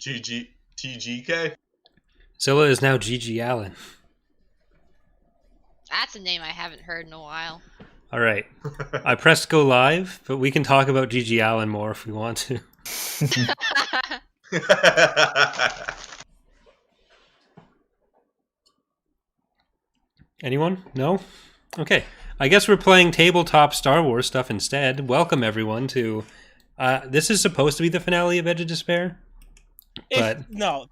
TGK. Zilla is now GG Allen. That's a name I haven't heard in a while. All right. I pressed go live, but we can talk about GG Allen more if we want to. Anyone? No? Okay. I guess we're playing tabletop Star Wars stuff instead. Welcome, everyone, to... this is supposed to be the finale of Edge of Despair. But No,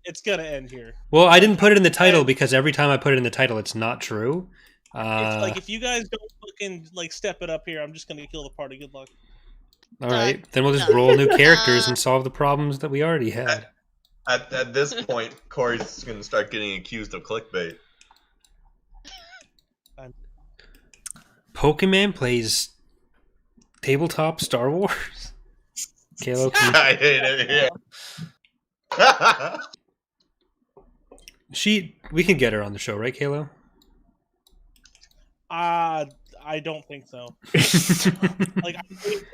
it's going to end here. Well, I didn't put it in the title because every time I put it in the title, it's not true. It's like, if you guys don't fucking step it up here, I'm just going to kill the party. Good luck. All right. Then we'll just roll new characters and solve the problems that we already had. At this point, Corey's going to start getting accused of clickbait. Pokemon plays tabletop Star Wars. Kalo, I hate it. Yeah. We can get her on the show, right, Kalo? I don't think so.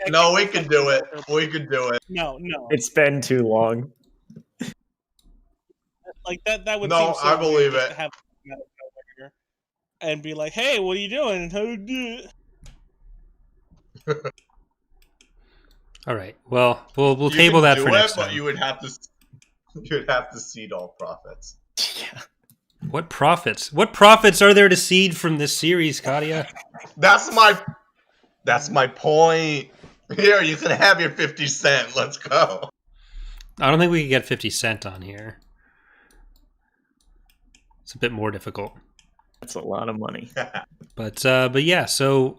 No, we can do it. We can do it. No. It's been too long. That would. No, seem so I believe weird it. to have and be like, "Hey, what are you doing? How do you do it?" All right. Well, we'll table that for next time. But you would have to seed all profits. Yeah. What profits? What profits are there to seed from this series, Katia? That's my point. Here, you can have your 50 cent. Let's go. I don't think we can get 50 cent on here. It's a bit more difficult. That's a lot of money. But yeah, so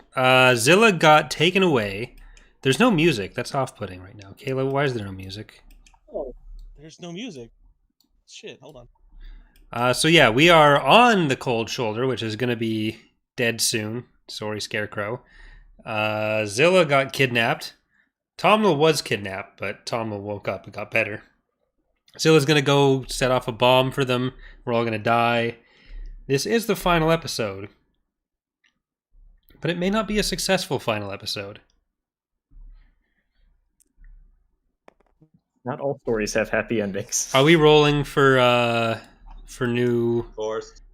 Zilla got taken away. There's no music. That's off-putting right now. Kayla, why is there no music? Oh, there's no music. Shit, hold on. So yeah, we are on the Cold Shoulder, which is going to be dead soon. Sorry, Scarecrow. Zilla got kidnapped. Tomnol was kidnapped, but Tomnol woke up and got better. Zilla's going to go set off a bomb for them. We're all going to die. This is the final episode. But it may not be a successful final episode. Not all stories have happy endings. Are we rolling for new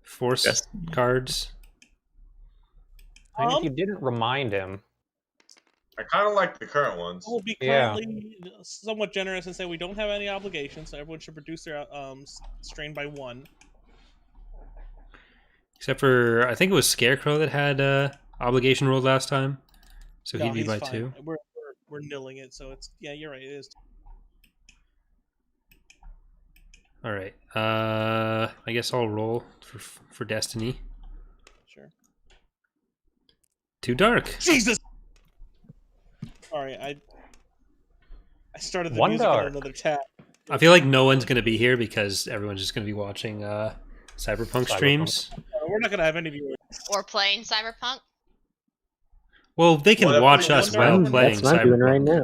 Force Yes. cards? I think if you didn't remind him. I kind of like the current ones. We'll be currently somewhat generous and say we don't have any obligations, so everyone should produce their strain by one. Except for, I think it was Scarecrow that had obligation rolled last time. So No, he'd be he's by fine. 2. We're nilling it, so it's you're right. It is. All right. I guess I'll roll for Destiny. Sure. Too dark. Jesus. Sorry, I started the One music dark. on another tab. I feel like no one's going to be here because everyone's just going to be watching Cyberpunk streams. We're not gonna have any viewers. Or playing Cyberpunk. Well, they can What if watch we us wonder- while playing That's what I'm doing Cyberpunk. right now.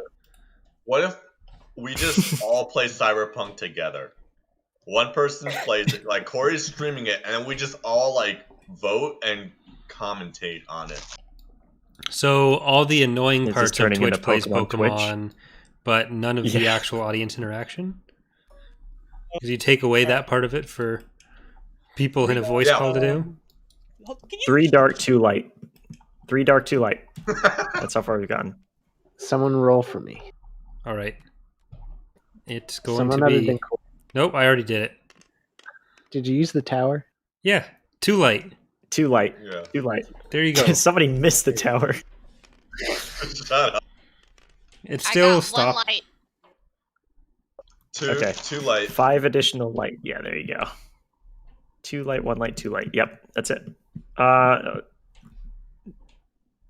What if we just all play Cyberpunk together? One person plays it, like Corey's streaming it, and then we just all vote and commentate on it. So all the annoying It's parts just of turning Twitch into plays Pokemon Pokemon, but none of the Yeah. actual audience interaction? Because you take away that part of it for people in a voice call to do? Can you 3 dark, 2 light. 3 dark, 2 light. That's how far we've gotten. Someone roll for me. All right. It's going Someone to other be... than Cole. Nope, I already did it. Did you use the tower? Yeah, 2 light. 2 light. Yeah. 2 light. There you go. Somebody missed the tower. Shut up. It's I still got stopped. one light. Okay. Too late. 5 additional light. Yeah, there you go. 2 light, 1 light, 2 light. Yep, that's it.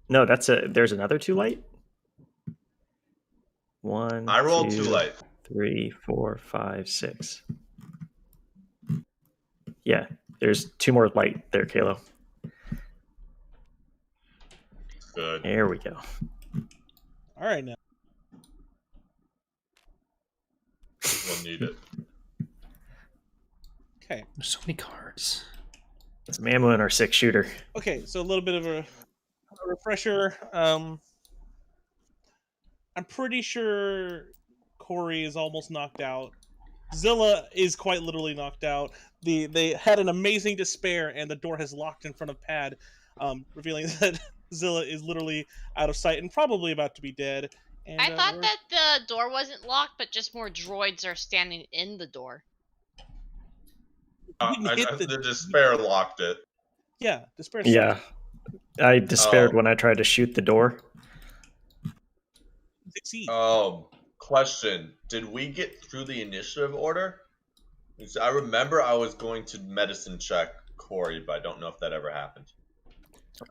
No, there's another 2 light. 1. I rolled 2 light. 3, 4, 5, 6. Yeah, there's 2 more light there, Kalo. Good. There we go. All right now. We'll need it. Okay. There's so many cards. Some ammo in our 6-shooter. Okay, so a little bit of a refresher. I'm pretty sure Corey is almost knocked out. Zilla is quite literally knocked out. They had an amazing despair, and the door has locked in front of Pad, revealing that Zilla is literally out of sight and probably about to be dead. And, I thought that the door wasn't locked, but just more droids are standing in the door. The despair locked it. Yeah, despair. Yeah, I despaired when I tried to shoot the door. Succeed. Question: did we get through the initiative order? I remember I was going to medicine check Corey, but I don't know if that ever happened.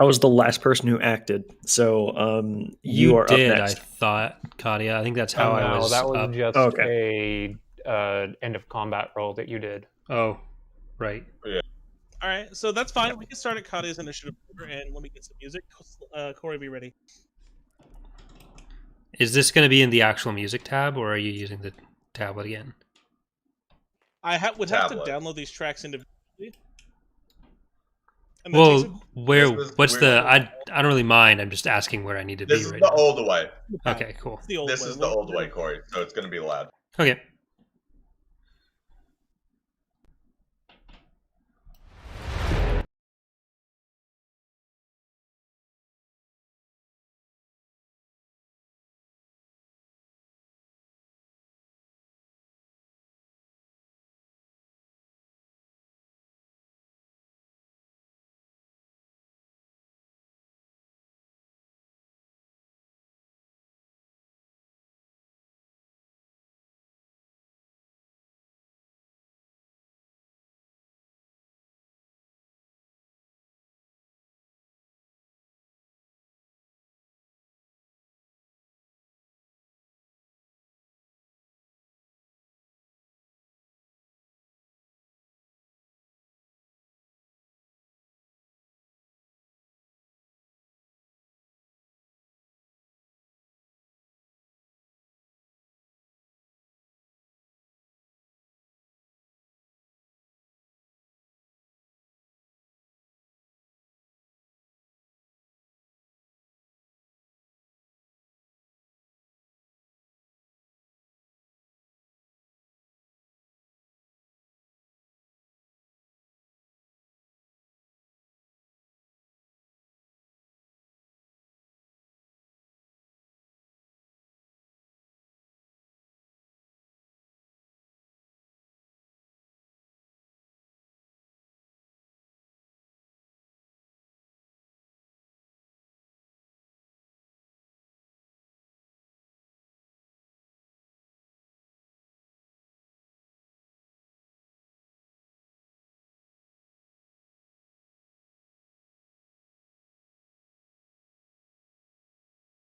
I was the last person who acted, so you are did, up next. I thought, Kadia. I think that's how I was. That was up. just Okay. a end of combat roll that you did. Oh, right. Yeah. All right, so that's fine. We can start at Kadia's initiative order, and let me get some music. Corey, be ready. Is this going to be in the actual music tab, or are you using the tablet again? I would have to Tablet. download these tracks individually. And that Well, takes what's the? I don't really mind. I'm just asking where I need to This be is right the now. old way. Okay, cool. the old This way. is the old way, Corey. So it's going to be loud. Okay.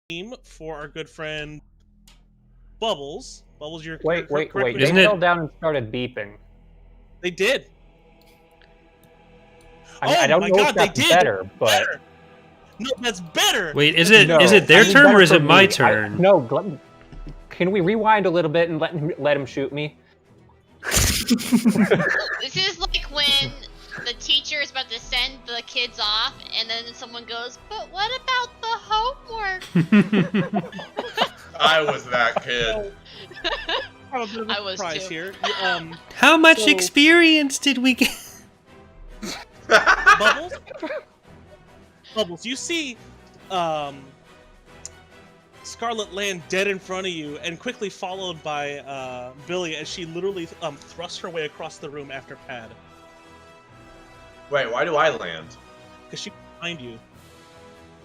Team for our good friend Bubbles. Bubbles, you're Wait. correct me. Isn't They it- fell down and started beeping. They did. I mean, I don't know if that's better, but Better. No, that's better. Wait, is it No, their I mean, turn better or is for it my me. turn? No, can we rewind a little bit and let him shoot me? This is like when the teacher is about to send the kids off, and then someone goes, "But what about the homework?" I was that kid. I have a bit of a I was surprise too. here. How much So- experience did we get? Bubbles. Bubbles, you see, Scarlet land dead in front of you, and quickly followed by Billy as she literally thrusts her way across the room after Pad, Wait, why do I land? because she's behind you.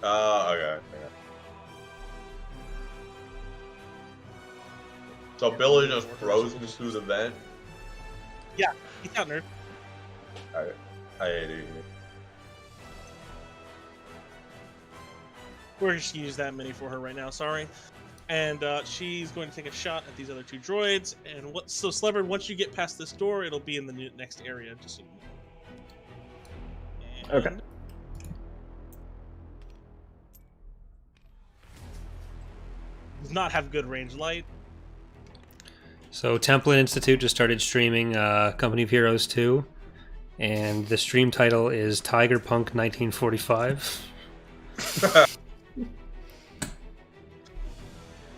Okay. So Billy just throws me through the vent. He's out, nerd. I hate it. We're just gonna use that mini for her right now. Sorry. And she's going to take a shot at these other two droids. And so Sleverd, once you get past this door, it'll be in the next area. Just so you know. Okay. Does not have good range light. So Template Institute just started streaming Company of Heroes 2, and the stream title is Tiger Punk 1945.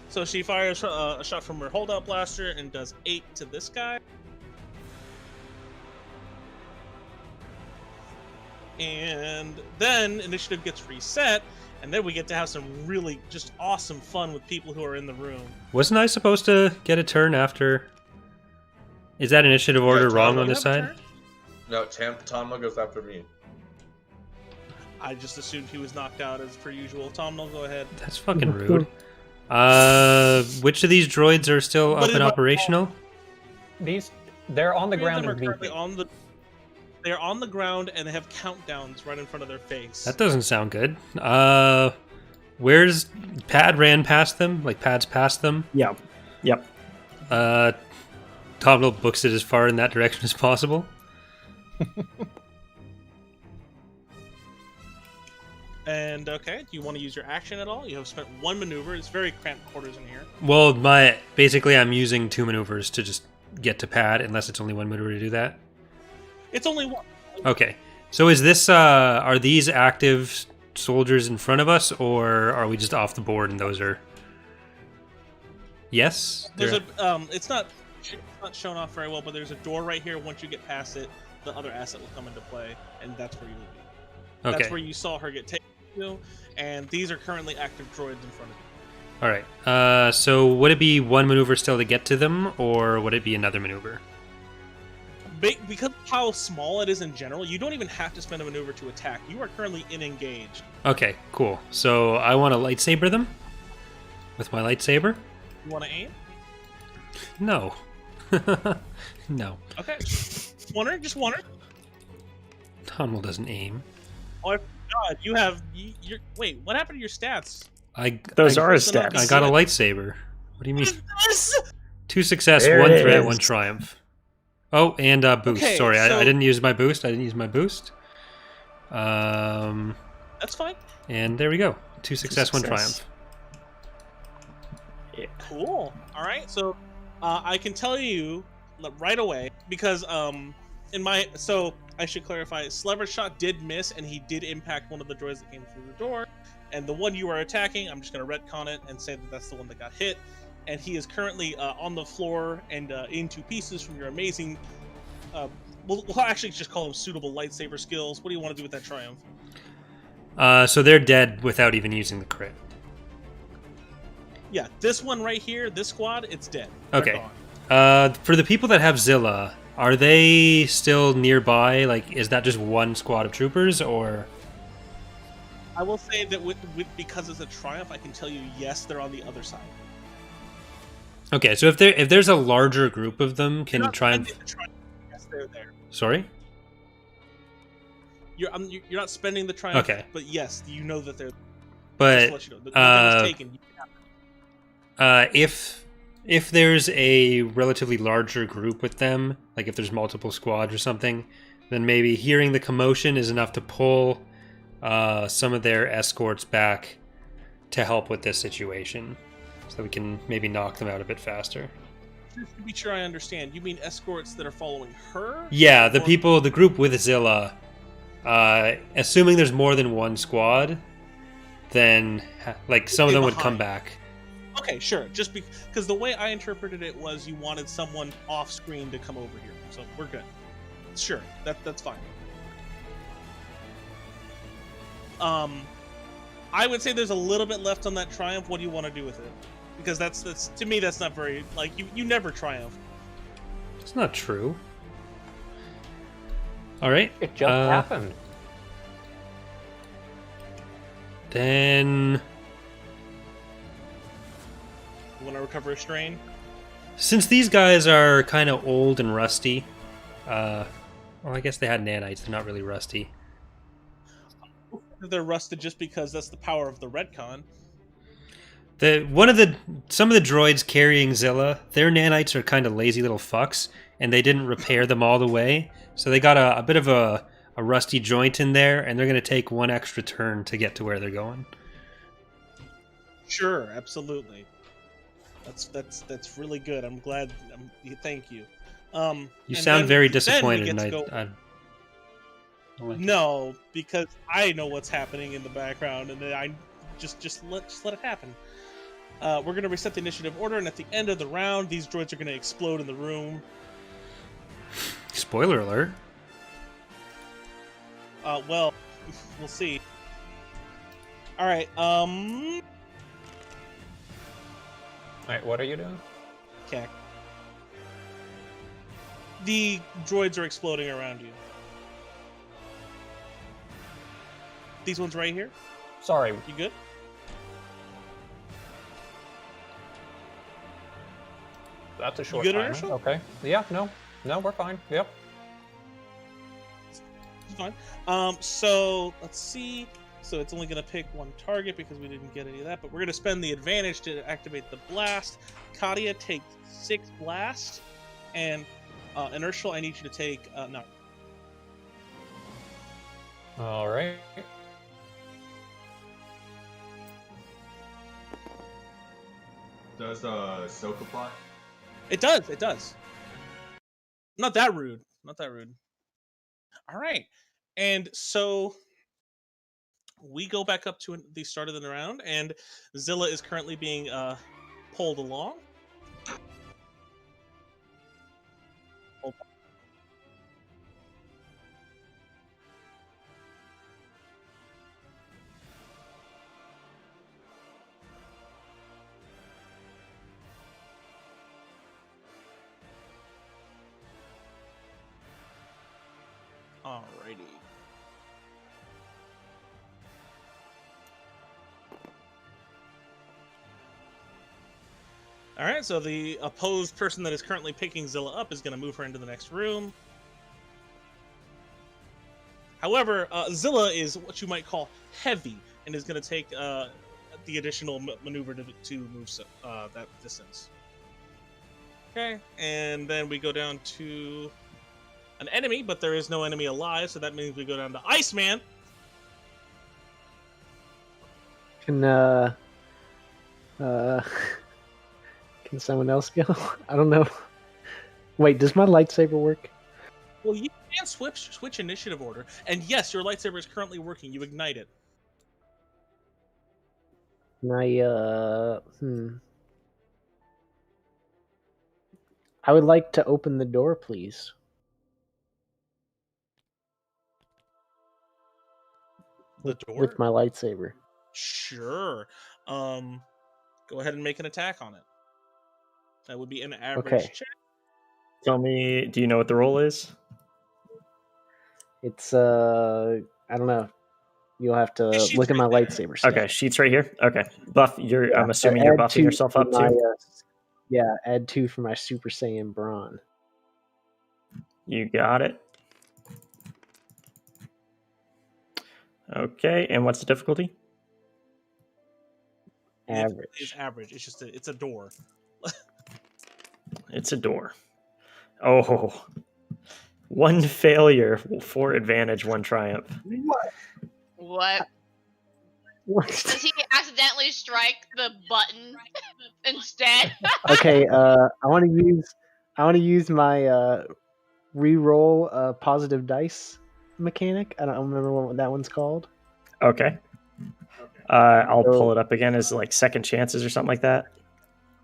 So So she fires a shot from her holdout blaster and does 8 to this guy. And then initiative gets reset, and then we get to have some really just awesome fun with people who are in the room. Wasn't I supposed to get a turn after? Is that initiative order Yeah, wrong Tomnol on this You have a side? turn? No, Tomnol goes after me. I just assumed he was knocked out as per usual. Tomnol, go ahead. That's fucking rude. Which of these droids are still What up is and my- operational? They're on the Three of ground them are with me. currently they're on the ground and they have countdowns right in front of their face. That doesn't sound good. Where's Pad ran past them? Like Pad's past them? Yep. Tomnol books it as far in that direction as possible. And okay, do you want to use your action at all? You have spent 1 maneuver. It's very cramped quarters in here. Well, basically I'm using 2 maneuvers to just get to Pad, unless it's only 1 maneuver to do that. It's only 1. Okay. So is this are these active soldiers in front of us, or are we just off the board and those are? Yes. There's They're- it's not shown off very well, but there's a door right here. Once you get past it, the other asset will come into play, and that's where you will be. Okay. That's where you saw her get taken to, and these are currently active droids in front of you. All right. So would it be 1 maneuver still to get to them, or would it be another maneuver? Because of how small it is in general, you don't even have to spend a maneuver to attack. You are currently engaged. Okay. Cool. So I want to lightsaber them with my lightsaber. You want to aim? No. No. Okay. Just wonder. Tomnol doesn't aim. Oh, I forgot. You have. Wait, what happened to your stats? Those I, are his Listen up, stats. I got a lightsaber. What do you mean? This? 2 success, There 1 it threat, is. 1 triumph. Oh, and boost. Okay, Sorry, so- I didn't use my boost. That's fine. And there we go. 2 success, 1 success. triumph. Cool. All right. So I can tell you right away because so I should clarify. Slever's shot did miss, and he did impact one of the droids that came through the door. And the one you are attacking, I'm just going to retcon it and say that that's the one that got hit. And he is currently on the floor and in 2 pieces from your amazing. We'll actually just call them suitable lightsaber skills. What do you want to do with that triumph? So they're dead without even using the crit. Yeah, this one right here, this squad, it's dead. They're Okay. gone. For the people that have Zilla, are they still nearby? Like, is that just 1 squad of troopers, or? I will say that because it's a triumph, I can tell you yes, they're on the other side. Okay, so if there's a larger group of them, can You're not Triumph? spending the triumph. Yes, they're there. Sorry. You're not spending the triumph. Okay. But yes, you know that they're. But just to let you know, nothing is taken. You have if there's a relatively larger group with them, like if there's multiple squads or something, then maybe hearing the commotion is enough to pull some of their escorts back to help with this situation, so we can maybe knock them out a bit faster. Just to be sure I understand, you mean escorts that are following her? Yeah, Or- the group with Zilla, assuming there's more than 1 squad, then like some of Stay them would come behind. back. Okay, sure. Just because the way I interpreted it was you wanted someone off screen to come over here, so we're good. Sure, that's fine. I would say there's a little bit left on that triumph. What do you want to do with it? Because that's to me that's not very like you never triumph. It's not true. All right. It just happened. Then, You want to recover a strain? since these guys are kind of old and rusty, well, I guess they had nanites. They're not really rusty. They're rusted just because that's the power of the retcon. Some of the droids carrying Zilla, their nanites are kind of lazy little fucks, and they didn't repair them all the way, so they got a bit of a rusty joint in there, and they're going to take 1 extra turn to get to where they're going. Sure, absolutely. That's really good. I'm glad. Thank you. You and sound then- very then we disappointed, get and to go- I No, because I know what's happening in the background, and I just let it happen. We're going to reset the initiative order, and at the end of the round, these droids are going to explode in the room. Spoiler alert. Well, we'll see. All right. Alright, what are you doing? Okay. The droids are exploding around you. These ones right here. Sorry. You good? That's a short good, timer. Inertial? Okay. Yeah, no, we're fine. Yep. It's fine. So let's see. So it's only going to pick one target because we didn't get any of that. But we're going to spend the advantage to activate the blast. Katia takes 6 blast, and Inertial, I need you to take no. All right. Does soak apply? It does. It does. Not that rude. Not that rude. All right. And so we go back up to the start of the round, and Zilla is currently being pulled along. Alrighty. Alright, so the opposed person that is currently picking Zilla up is going to move her into the next room. However, Zilla is what you might call heavy and is going to take the additional maneuver to move that distance. Okay, and then we go down to an enemy, but there is no enemy alive, so that means we go down to Iceman. Can can someone else go? I don't know. Wait, does my lightsaber work? Well, you can switch initiative order, and yes, your lightsaber is currently working. You ignite it. Can I would like to open the door, please. The door? With my lightsaber. Sure. Go ahead and make an attack on it. That would be an average Okay. check. Tell me, do you know what the roll is? It's I don't know. You'll have to She's look at my right lightsaber stuff. Okay, sheets right here. Okay, buff. Yeah, I'm assuming you're add buffing 2 yourself for up my, too. yeah, add 2 for my Super Saiyan Brawn. You got it. Okay, and what's the difficulty? Average. It's average. It's just it's a door. It's a door. Oh, 1 failure, 4 advantage, 1 triumph. What? What? What? Does he accidentally strike the button instead? Okay, I want to use my re-roll positive dice mechanic. I don't remember what that one's called. Okay. I'll pull it up again as like second chances or something like that.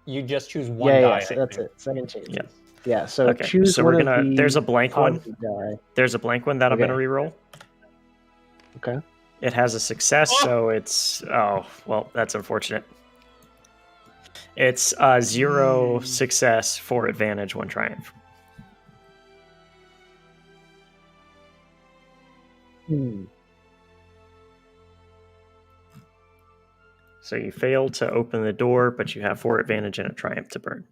You just choose one Yeah, die. so that's it. Second chance. Yeah. Yeah, so Okay, choose so one we're gonna. of the There's a blank one. positive die. There's a blank one that I'm Okay. gonna reroll. Okay. It has a success, so it's well, that's unfortunate. It's 0 success, 4 advantage, 1 triumph. So you failed to open the door, but you have 4 advantage and a triumph to burn.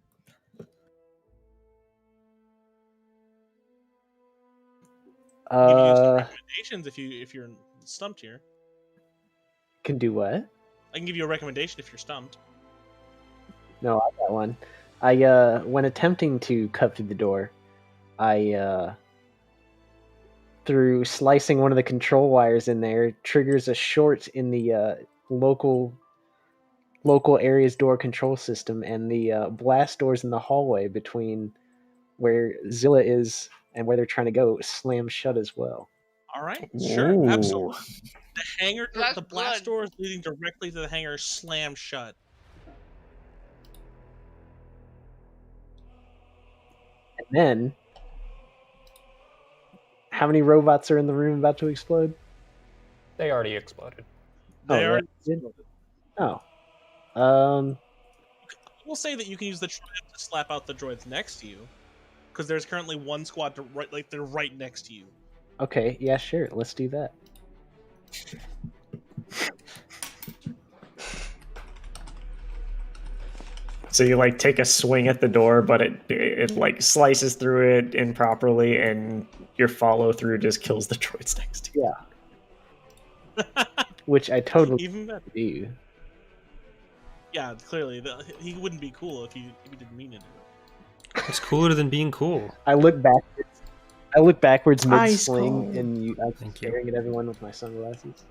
Give you some recommendations if you're stumped here. Can do what? I can give you a recommendation if you're stumped. No, I got one. When attempting to cut through the door, through slicing one of the control wires in there, triggers a short in the local area's door control system, and the blast doors in the hallway between where Zilla is and where they're trying to go slam shut as well. All right, sure, Ooh. absolutely. The hangar, That's the blast good. doors leading directly to the hangar slam shut. Then, how many robots are in the room about to explode? They already exploded. They are. did? Oh. We'll say that you can use the triumph to slap out the droids next to you, because there's currently one squad they're right next to you. Okay, yeah, sure. Let's do that. So you like take a swing at the door, but it like slices through it improperly, and your follow through just kills the droids next to you. Yeah. Which I totally Even better. do. Yeah, clearly he wouldn't be cool if he didn't mean it. It's cooler than being cool. I look backwards mid Ice swing, cold. and I'm Thank you. staring at everyone with my sunglasses.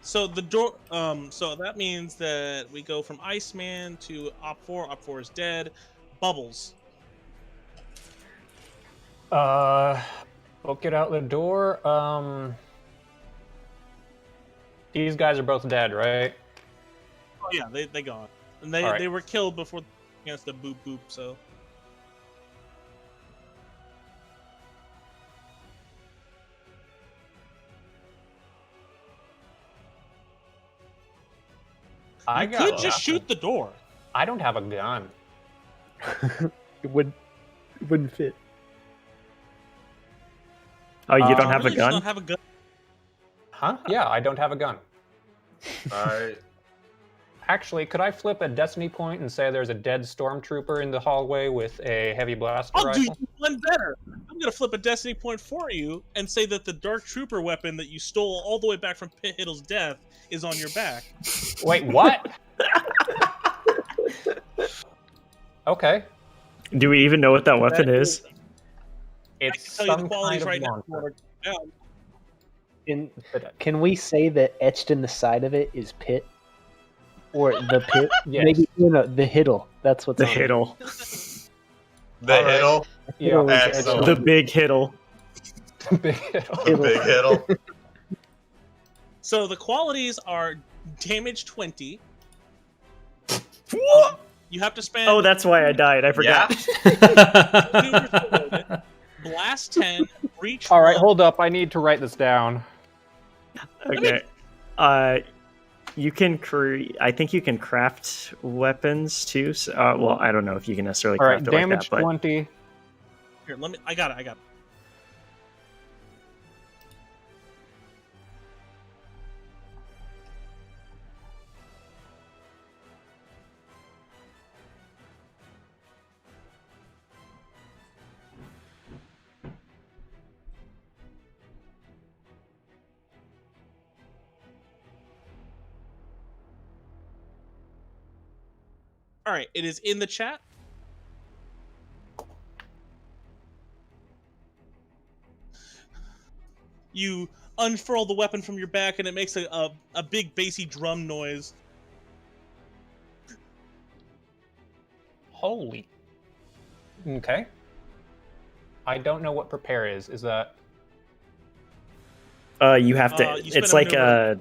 So the door. So that means that we go from Iceman to Op 4. Op 4 is dead. Bubbles. Book it out the door. These guys are both dead, right? Oh yeah, they gone, and they Alright. they were killed before against the boop boop. So I you got could just nothing. shoot the door. I don't have a gun. It wouldn't fit. Oh, you don't You have a Really just gun? don't have a gun. Huh? Yeah, I don't have a gun. Alright. Actually, could I flip a destiny point and say there's a dead stormtrooper in the hallway with a heavy blaster I'll do rifle? you one better. I'm gonna flip a destiny point for you and say that the Dark Trooper weapon that you stole all the way back from Pit Hiddle's death is on your back. Wait, what? Okay. Do we even know what that weapon is? It's I can tell you the some qualities kind of right now. monster. Yeah. Can we say that etched in the side of it is Pit? Or the Pit? Yes. Maybe the Hiddle. That's what's The on it. Hiddle. The Alright. hiddle. Yeah. Hiddle is Excellent. The big Hiddle. Big The big hiddle. So the qualities are damage 20. You have to spend Oh, that's why I died. I forgot. blast 10, breach All right, 1. hold up. I need to write this down. Okay. You can I think you can craft weapons too. So, well, I don't know if you can necessarily All right, craft it like damage that, but 20. Here, I got it. All right, it is in the chat. You unfurl the weapon from your back, and it makes a big bassy drum noise. Holy. Okay. I don't know what prepare is. Is that... you have to. You spend It's a like maneuver.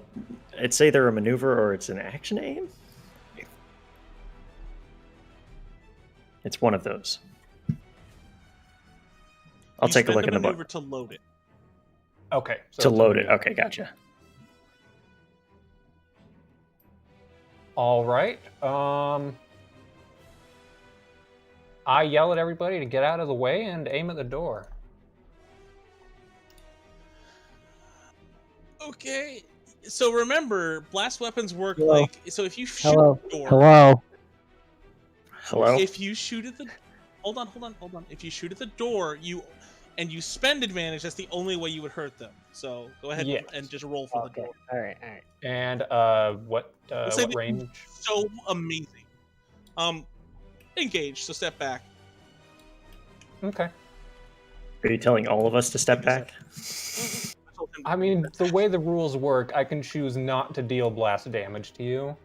it's either a maneuver or it's an action aim. It's one of those. I'll You take a spend look in the maneuver book to load it. Okay. So to it's a load it. maneuver. Okay, gotcha. All right. I yell at everybody to get out of the way and aim at the door. Okay. So remember, blast weapons work Hello. like so. If you shoot Hello. the door, Hello. Hello. if you shoot at the, hold on. If you shoot at the door, you spend advantage. That's the only way you would hurt them. So go ahead Yes. and just roll for the Okay. door. All right. And what Let's say what that- range? So amazing. Engage. So step back. Okay. Are you telling all of us to step back? I mean, the way the rules work, I can choose not to deal blast damage to you.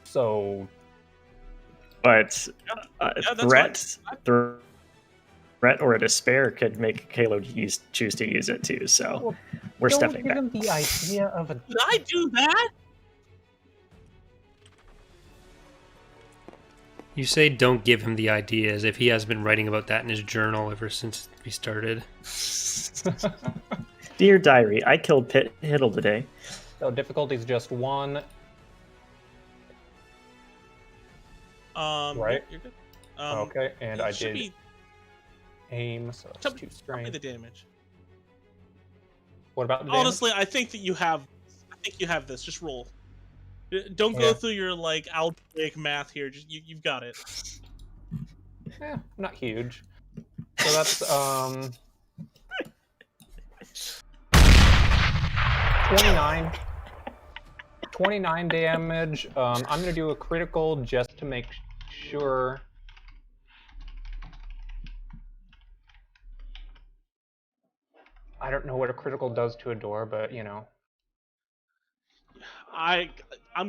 So, But Yeah, that's threat or a despair could make Kalo choose to use it too. So Well, we're don't stepping give back. him the idea of a... Did I do that? You say don't give him the idea as if he has been writing about that in his journal ever since we started. Dear Diary, I killed Pit Hiddle today. So difficulty's just 1. Right. You're good. Okay, and I should did be- aim, so Tell it's 2 me strain. the damage. What about the damage? Honestly, I think you have this. Just roll. Don't go Yeah. through your like algebraic math here. Just you've got it. Not huge. So that's 29. 29 damage. I'm gonna do a critical just to make sure. I don't know what a critical does to a door, but you know. I'm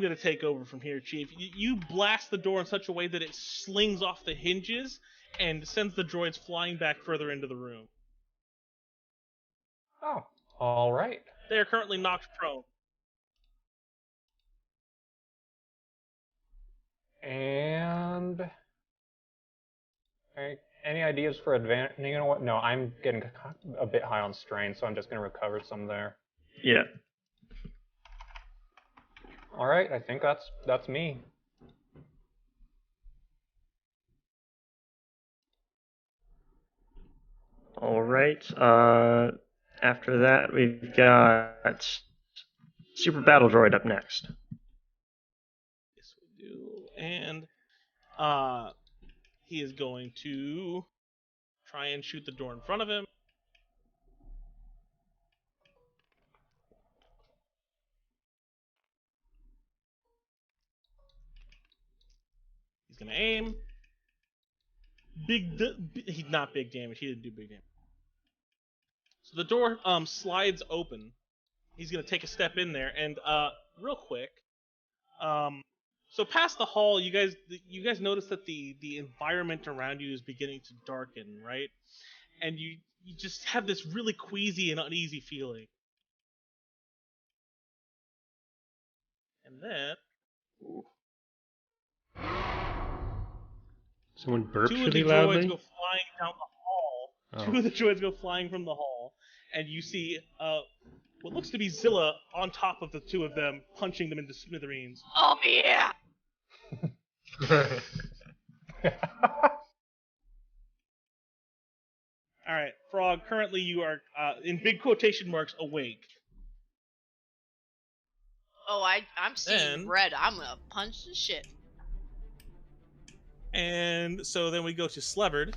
gonna take over from here, Chief. You blast the door in such a way that it slings off the hinges and sends the droids flying back further into the room. Oh, all right. They are currently knocked prone. And any ideas for advantage? You know what? No, I'm getting a bit high on strain, so I'm just gonna recover some there. Yeah. All right, I think that's me. All right. After that, we've got Super Battle Droid up next. Yes, we do. And he is going to try and shoot the door in front of him. He's gonna aim. He's not big damage. He didn't do big damage. So the door slides open. He's gonna take a step in there, and real quick, so past the hall, you guys notice that the environment around you is beginning to darken, right? And you just have this really queasy and uneasy feeling. And then Someone burped two of the really droids loudly. go flying down the hall. Oh. Two of the droids go flying from the hall, and you see what looks to be Zilla on top of the two of them, punching them into smithereens. Oh yeah! Alright, Frog, currently you are, in big quotation marks, awake. Oh, I'm seeing Then- red. I'm gonna punch the shit. And so then we go to Slevard.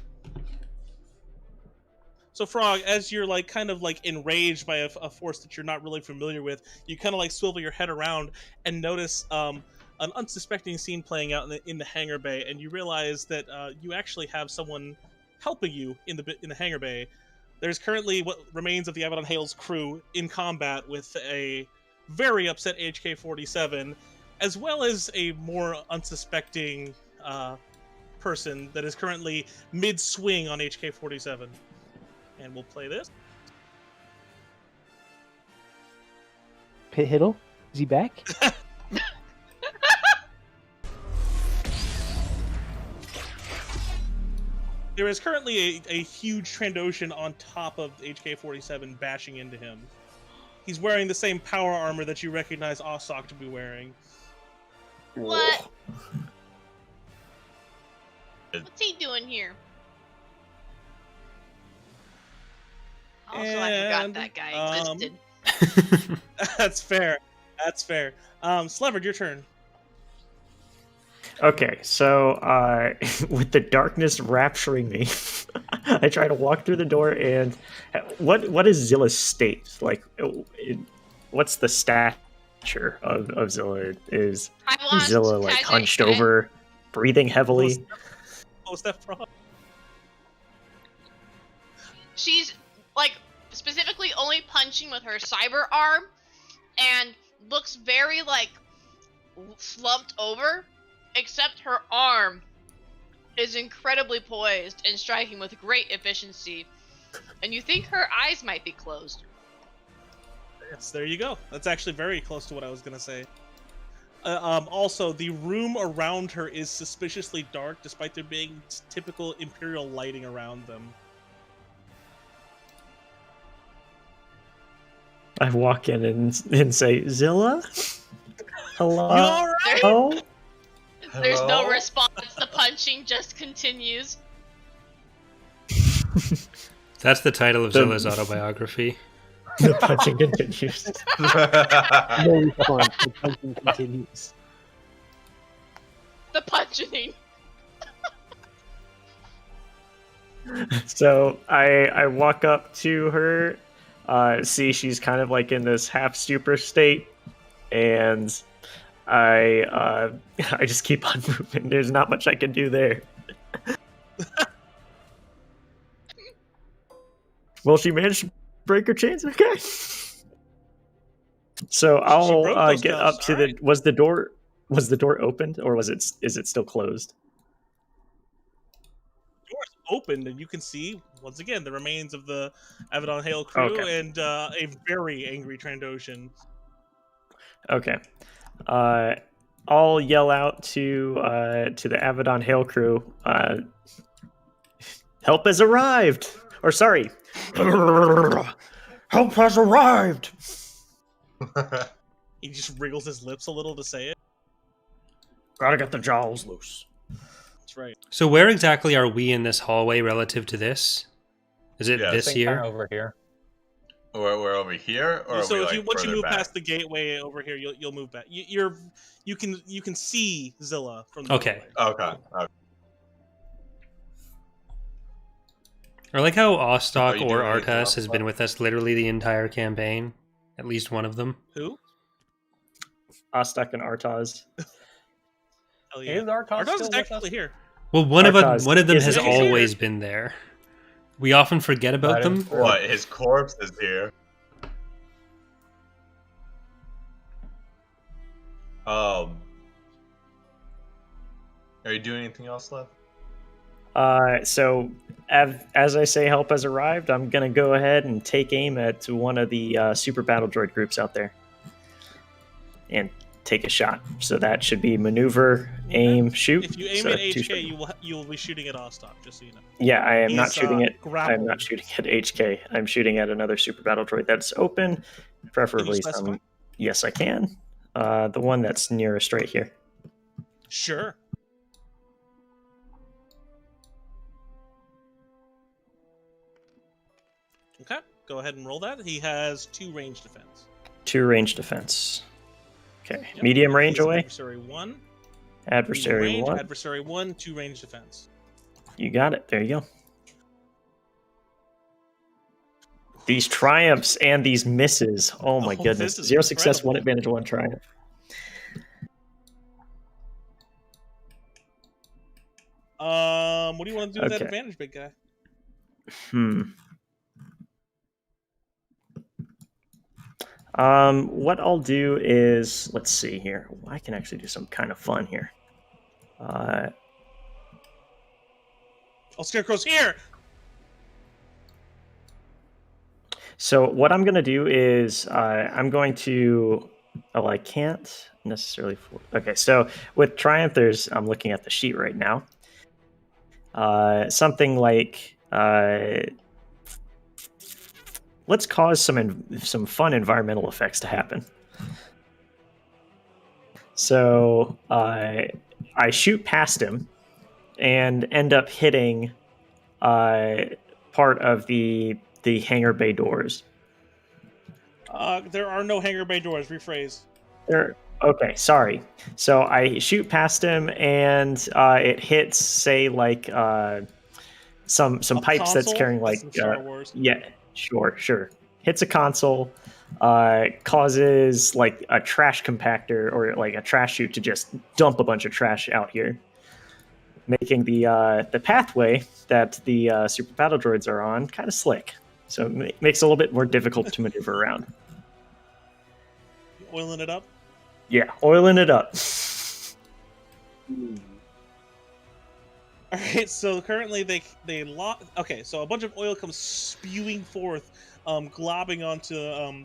So Frog, as you're like kind of like enraged by a force that you're not really familiar with, you kind of like swivel your head around and notice an unsuspecting scene playing out in the hangar bay, and you realize that you actually have someone helping you in the hangar bay. There's currently what remains of the Abaddon Hale's crew in combat with a very upset HK-47, as well as a more unsuspecting person that is currently mid-swing on HK-47. And we'll play this. Pit Hiddle? Is he back? There is currently a huge Trandoshan on top of HK-47 bashing into him. He's wearing the same power armor that you recognize Ossock to be wearing. What? What's he doing here? Also, I forgot And, that guy existed. That's fair. That's fair. Slevard, your turn. Okay, so with the darkness rapturing me, I try to walk through the door. And what is Zilla's state? Like, what's the stature of Zilla? Is I want Zilla like hunched over, breathing heavily? Oh, Steph Frog. She's like specifically only punching with her cyber arm, and looks very like slumped over. Except her arm is incredibly poised and striking with great efficiency. And you think her eyes might be closed. Yes, there you go. That's actually very close to what I was going to say. Also, the room around her is suspiciously dark, despite there being typical Imperial lighting around them. I walk in and say, Zilla? Hello? You all right? Oh? There's no Hello? response. The punching just continues. That's the title of The- Zilla's autobiography. The punching continues. No response. The punching continues. The punching. So I walk up to her, see she's kind of like in this half stupor state, and I just keep on moving. There's not much I can do there. Well, she managed to break her chains. Okay. So I'll broke those get cuffs, up to alright. the Was the door opened, or is it still closed? Doors opened, and you can see once again the remains of the Avedon Hale crew Okay. and a very angry Trandoshan. Okay. I'll yell out to the Avedon Hale crew. Help has arrived. Or sorry, help has arrived. He just wriggles his lips a little to say it. Gotta get the jaws loose. That's right. So where exactly are we in this hallway relative to this? Is it Yeah, this Think here? kinda over here. We're over here, or are So we, if like, you once you further move back? past the gateway over here, you'll move back. You can see Zilla from the Okay. doorway. Okay. Or like how Are Ostok you or doing anything Artas else, has Bob? been with us literally the entire campaign. At least one of them. Who? Ostak and Artaz. Hell yeah. Is Artos Artos still is with actually us? here. Well, one of Artaz them is has here. always been there. We often forget about That them. is true. What? His corpse is here. Are you doing anything else left? So as I say, help has arrived. I'm gonna go ahead and take aim at one of the super battle droid groups out there, and take a shot. So that should be maneuver, aim, shoot. If you aim So at 2 HK, you will be shooting at Ostok, just so you know. Yeah, I am not He's, shooting it. I'm grappled. not shooting at HK. I'm shooting at another super battle droid that's open, preferably specify? some. Yes, I can. The one that's nearest right here. Sure. Okay, go ahead and roll that. He has 2 range defense. 2 range defense. Okay, Yep. medium range He's an away. Adversary 1. Adversary Medium range, 1. Adversary 1, 2 range defense. You got it. There you go. These triumphs and these misses. Oh my Oh, goodness. this is 0 success, incredible. 1 advantage, 1 triumph. What do you want to do with that Okay. advantage, big guy? What I'll do is, let's see here. I can actually do some kind of fun here. Oh, Scarecrow's here! So what I'm going to do is I'm going to... Oh, I can't necessarily... Okay, so with Triumph, I'm looking at the sheet right now. Something like... let's cause some fun environmental effects to happen. So I shoot past him and end up hitting part of the hangar bay doors. There are no hangar bay doors. Rephrase. Okay, sorry. So I shoot past him and it hits, say, like some A pipes that's console? carrying like That's from Star Wars. yeah, sure. Hits a console, causes like a trash compactor or like a trash chute to just dump a bunch of trash out here, making the pathway that the super battle droids are on kind of slick. So it makes it a little bit more difficult to maneuver around. Oiling it up. Yeah, oiling it up. All right, so currently they lock. Okay, so a bunch of oil comes spewing forth, globbing onto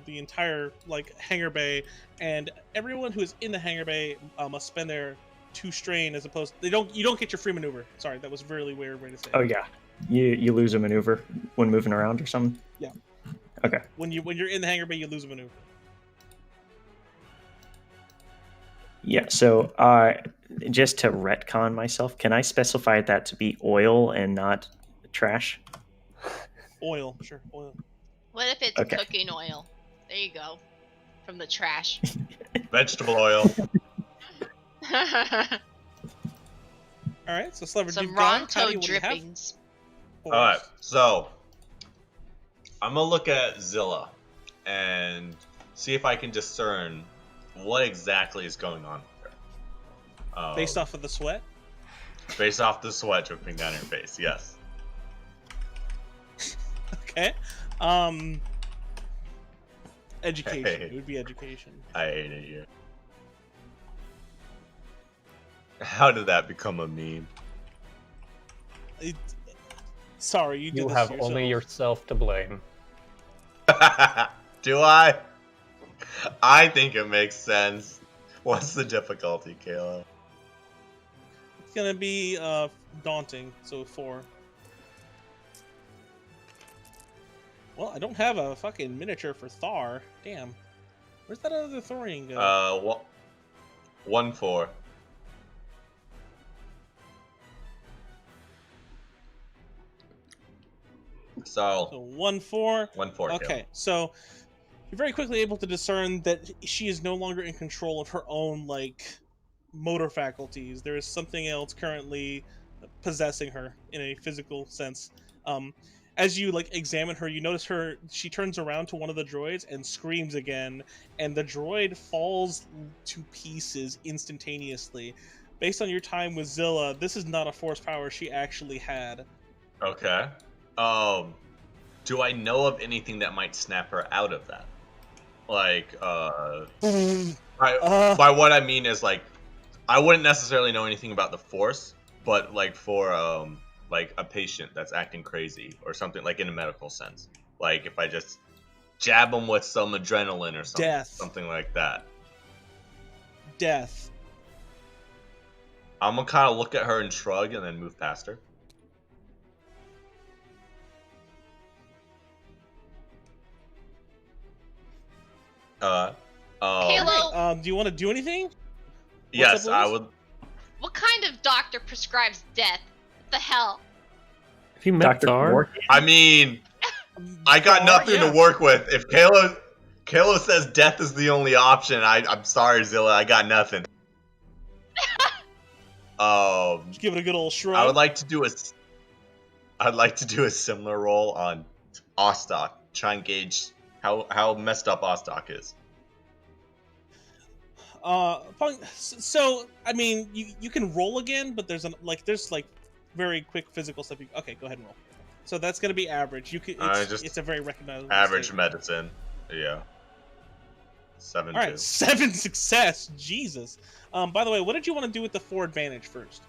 the entire hangar bay, and everyone who is in the hangar bay must spend their 2 strain as opposed. You don't get your free maneuver. Sorry, that was a really weird way to say it. Oh yeah, you lose a maneuver when moving around or something. Yeah. Okay. When you're in the hangar bay, you lose a maneuver. Yeah. So just to retcon myself, can I specify that to be oil and not trash? Oil, sure, oil. What if it's Okay. cooking oil? There you go. From the trash. Vegetable oil. All right, so Slever, Some you've gone. Ronto Patty, what do you have? drippings. Alright, so I'm gonna look at Zilla and see if I can discern what exactly is going on with her. Based off of the sweat. Based off the sweat dripping down her face, yes. Okay. Education. Hey. It would be education. I hate it here. How did that become a meme? Sorry, you did You this have to yourself. only yourself to blame. Do I? I think it makes sense. What's the difficulty, Kayla? It's gonna be daunting. So 4. Well, I don't have a fucking miniature for Thar. Damn. Where's that other Thorian go? 1-4. So So 1-4. 1-4. Okay, so you're very quickly able to discern that she is no longer in control of her own motor faculties. There is something else currently possessing her in a physical sense. As you examine her, you notice she turns around to one of the droids and screams again, and the droid falls to pieces instantaneously. Based on your time with Zilla, this is not a force power she actually had. Okay. Do I know of anything that might snap her out of that? By what I mean is I wouldn't necessarily know anything about the Force, but for a patient that's acting crazy or something in a medical sense, if I just jab them with some adrenaline or something, Death. something like that. Death. I'm gonna kind of look at her and shrug and then move past her. Halo, Do you want to do anything? Yes, up, I Louis? would. what kind of doctor prescribes death? What the hell? Have you met Dr. Thar? Quark? I mean, I got nothing to work with. If Kalo says death is the only option, I'm sorry, Zilla, I got nothing. Just give it a good old shrug. I'd like to do a similar roll on Ostok. Try and gauge how messed up Ostok is. So I mean, you can roll again, but there's very quick physical stuff. Okay, go ahead and roll. So that's gonna be average. It's a very recognizable Average state. medicine. Yeah. 7-2. All right, 7 success. Jesus. By the way, what did you want to do with the 4 advantage first?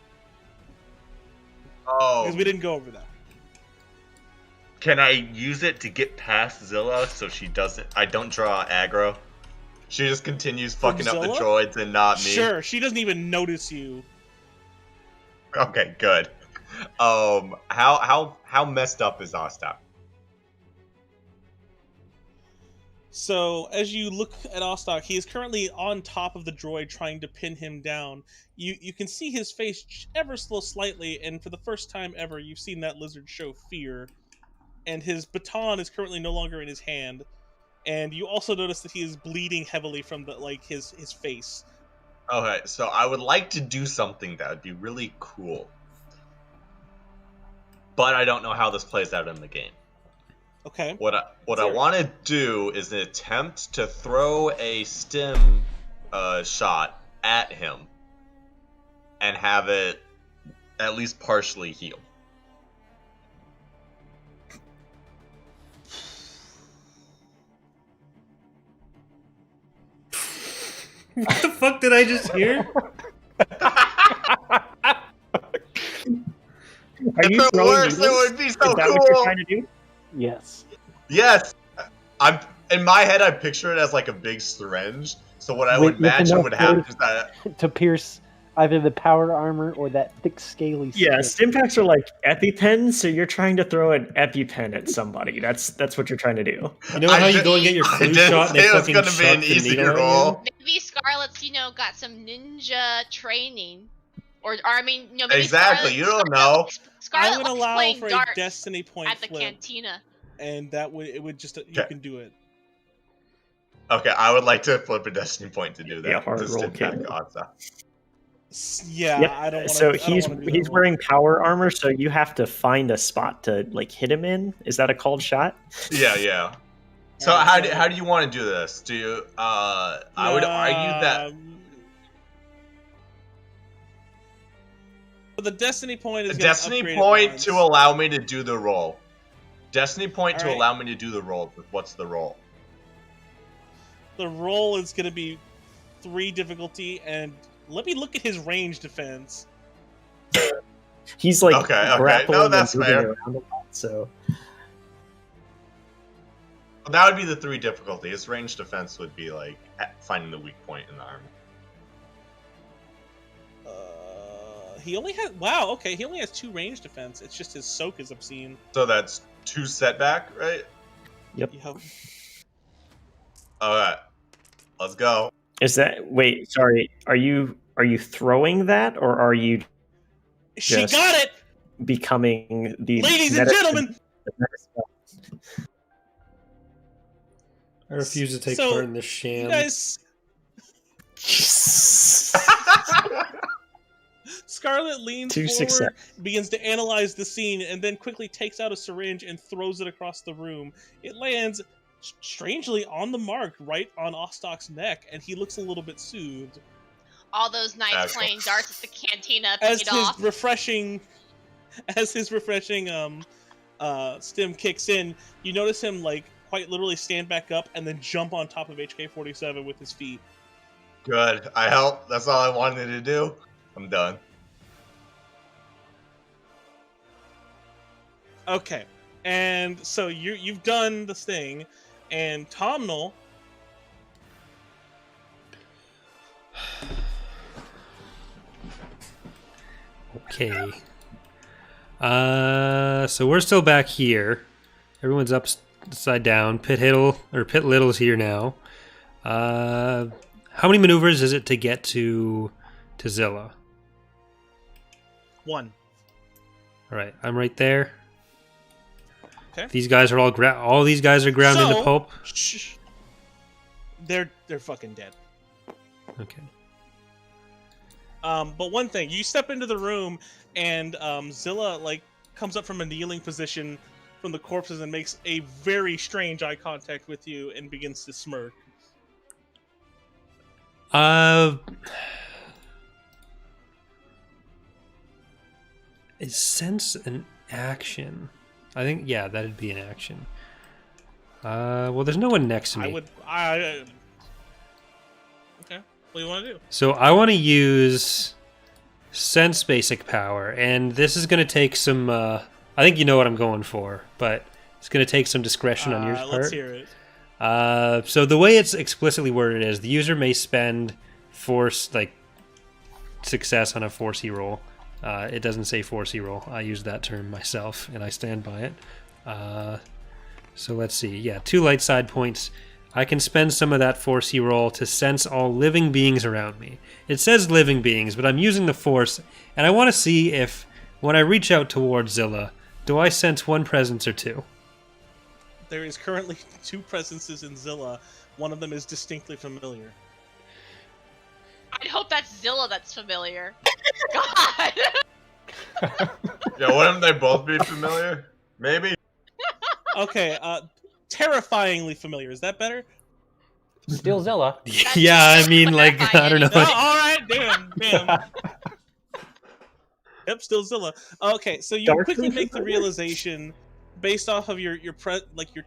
Oh. Because we didn't go over that. Can I use it to get past Zilla so I don't draw aggro? She just continues fucking up the Zilla? droids and not me. Sure, she doesn't even notice you. Okay, good. How messed up is Ostok? So, as you look at Ostok, he is currently on top of the droid trying to pin him down. You can see his face ever so slightly, and for the first time ever, you've seen that lizard show fear. And his baton is currently no longer in his hand. And you also notice that he is bleeding heavily from his face. Okay, so I would like to do something that would be really cool. But I don't know how this plays out in the game. Okay. What I want to do is an attempt to throw a stim shot at him and have it at least partially heal. What the fuck did I just hear? Are If you it throwing works, it needles? would be Is so that what you're cool. trying to do? Yes. Yes, I'm in my head. I picture it as like a big syringe. So what I would With imagine enough would happen force is that to pierce either the power armor or that thick scaly Yeah, skin. Stimpaks are like EpiPens, so you're trying to throw an EpiPen at somebody. That's what you're trying to do. You know how you did- go and get your I flu didn't shot and say they it was fucking gonna be shove an the easy needle at roll. Maybe Scarlett's, got some ninja training, or I mean, maybe Exactly, you don't know. I Scarlett would likes allow playing for a darts destiny point at the flip, cantina. and that would just you Okay. can do it. Okay, I would like to flip a destiny point to do that. Yeah, hard Just roll, to back kid. odds up. Yeah, Yep. I don't want to. So he's wearing power armor, so you have to find a spot to like hit him in. Is that a called shot? Yeah. So Alright, how do you want to do this? Do you I would argue that But the destiny point a is gonna destiny upgrade it point once. to allow me to do the roll. Destiny point to Alright. allow me to do the roll. What's the roll? The roll is gonna be 3 difficulty, and let me look at his range defense. He's like Okay. grappling No, that's and moving fair. around a lot. So That would be the 3 difficulty. His range defense would be like finding the weak point in the army. He only has he only has 2 range defense. It's just his soak is obscene. So that's 2 setback, right? Yep. Alright. Let's go. is that wait? Sorry, are you throwing that or are you She Yes. got it, becoming the ladies and medicine- gentlemen. the medicine- I refuse to take So, part in this sham. You guys, Scarlet leans Two forward, success. begins to analyze the scene, and then quickly takes out a syringe and throws it across the room. It lands strangely on the mark, right on Ostok's neck, and he looks a little bit soothed. All those nights Excellent. playing darts at the cantina As paid his off. refreshing stim kicks in, you notice him like quite literally stand back up and then jump on top of HK-47 with his feet. Good. I helped. That's all I wanted to do. I'm done. Okay, and so you've done this thing, and Tomnol. Okay. So we're still back here. Everyone's upside down. Pit Little's here now. How many maneuvers is it to get to Zilla? 1. All right, I'm right there. Okay. These guys are all these guys are ground into So- pulp. Shh. They're fucking dead. Okay. But one thing, you step into the room, and Zilla like comes up from a kneeling position from the corpses and makes a very strange eye contact with you and begins to smirk. Is sense an action? I think that'd be an action. Well, there's no one next to me. Okay. What do you want to do? So I want to use sense basic power, and this is going to take some. I think you know what I'm going for, but it's going to take some discretion on your part. Let's hear it. So the way it's explicitly worded is the user may spend force success on a 4C roll. It doesn't say 4C roll. I use that term myself, and I stand by it. So let's see. Yeah, 2 light side points. I can spend some of that 4C roll to sense all living beings around me. It says living beings, but I'm using the force, and I want to see if, when I reach out towards Zilla, do I sense one presence or 2? There is currently 2 presences in Zilla. One of them is distinctly familiar. I'd hope that's Zilla that's familiar. God. Yeah, wouldn't they both be familiar? Maybe. Okay, terrifyingly familiar. Is that better? Still Zilla. Yeah, I mean, I don't know. Oh, all right, damn. Yep, still Zilla. Okay, so you Darkly quickly make the familiar? realization, based off of your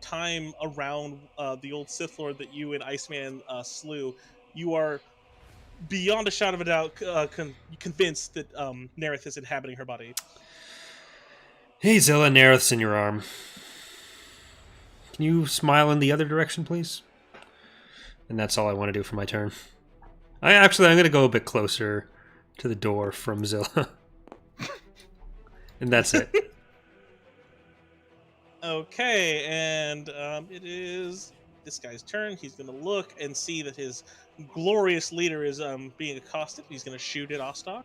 time around the old Sith Lord that you and Iceman slew, you are beyond a shadow of a doubt convinced that Nerith is inhabiting her body. Hey, Zilla, Nerith's in your arm. Can you smile in the other direction, please? And that's all I want to do for my turn. I'm going to go a bit closer to the door from Zilla. And that's it. Okay, and it is this guy's turn. He's going to look and see that his glorious leader is being accosted. He's going to shoot at Ostok.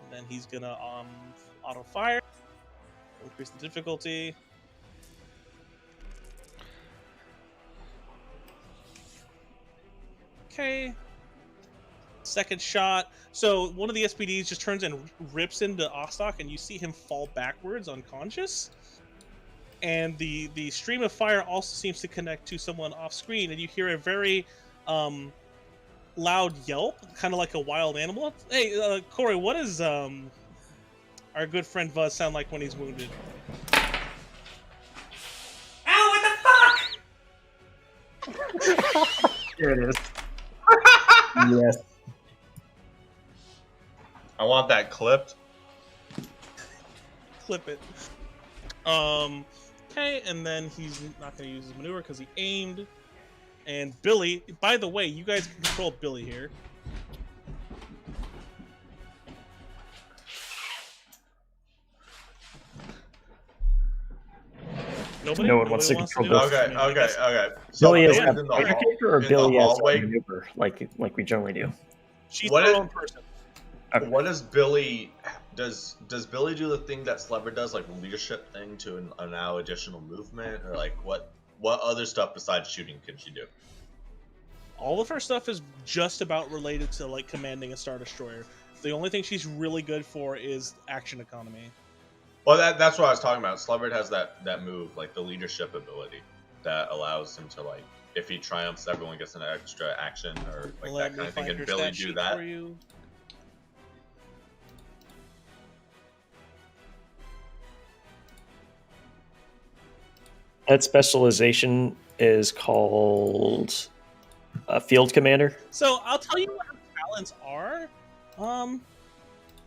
And then he's going to auto fire. Increase the difficulty. Okay. Second shot. So one of the SPDs just turns and rips into Ostok, and you see him fall backwards unconscious. And the stream of fire also seems to connect to someone off screen, and you hear a very loud yelp, kind of like a wild animal. Hey, Corey, what does our good friend Vuz sound like when he's wounded? There it is. Yes. I want that clipped. Clip it. Okay, and then he's not going to use his maneuver because he aimed. And Billy, by the way, you guys can control Billy here. Nobody? No one wants to control do it? Okay, okay. So Billy is Billy's a in the fighter hall- character, or in the Billy as a hallway. maneuver, like we generally do. She's What her is- own person. Okay. What does Billy does Billy do the thing that Slever does, like leadership thing to allow additional movement, or like what other stuff besides shooting can she do? All of her stuff is just about related to like commanding a Star Destroyer. The only thing she's really good for is action economy. Well, that's what I was talking about. Slever has that move, like the leadership ability, that allows him to, like, if he triumphs, everyone gets an extra action or like Let that me kind of thing. find her Can Billy stat do sheet that? for you. That specialization is called a field commander. So I'll tell you what her talents are.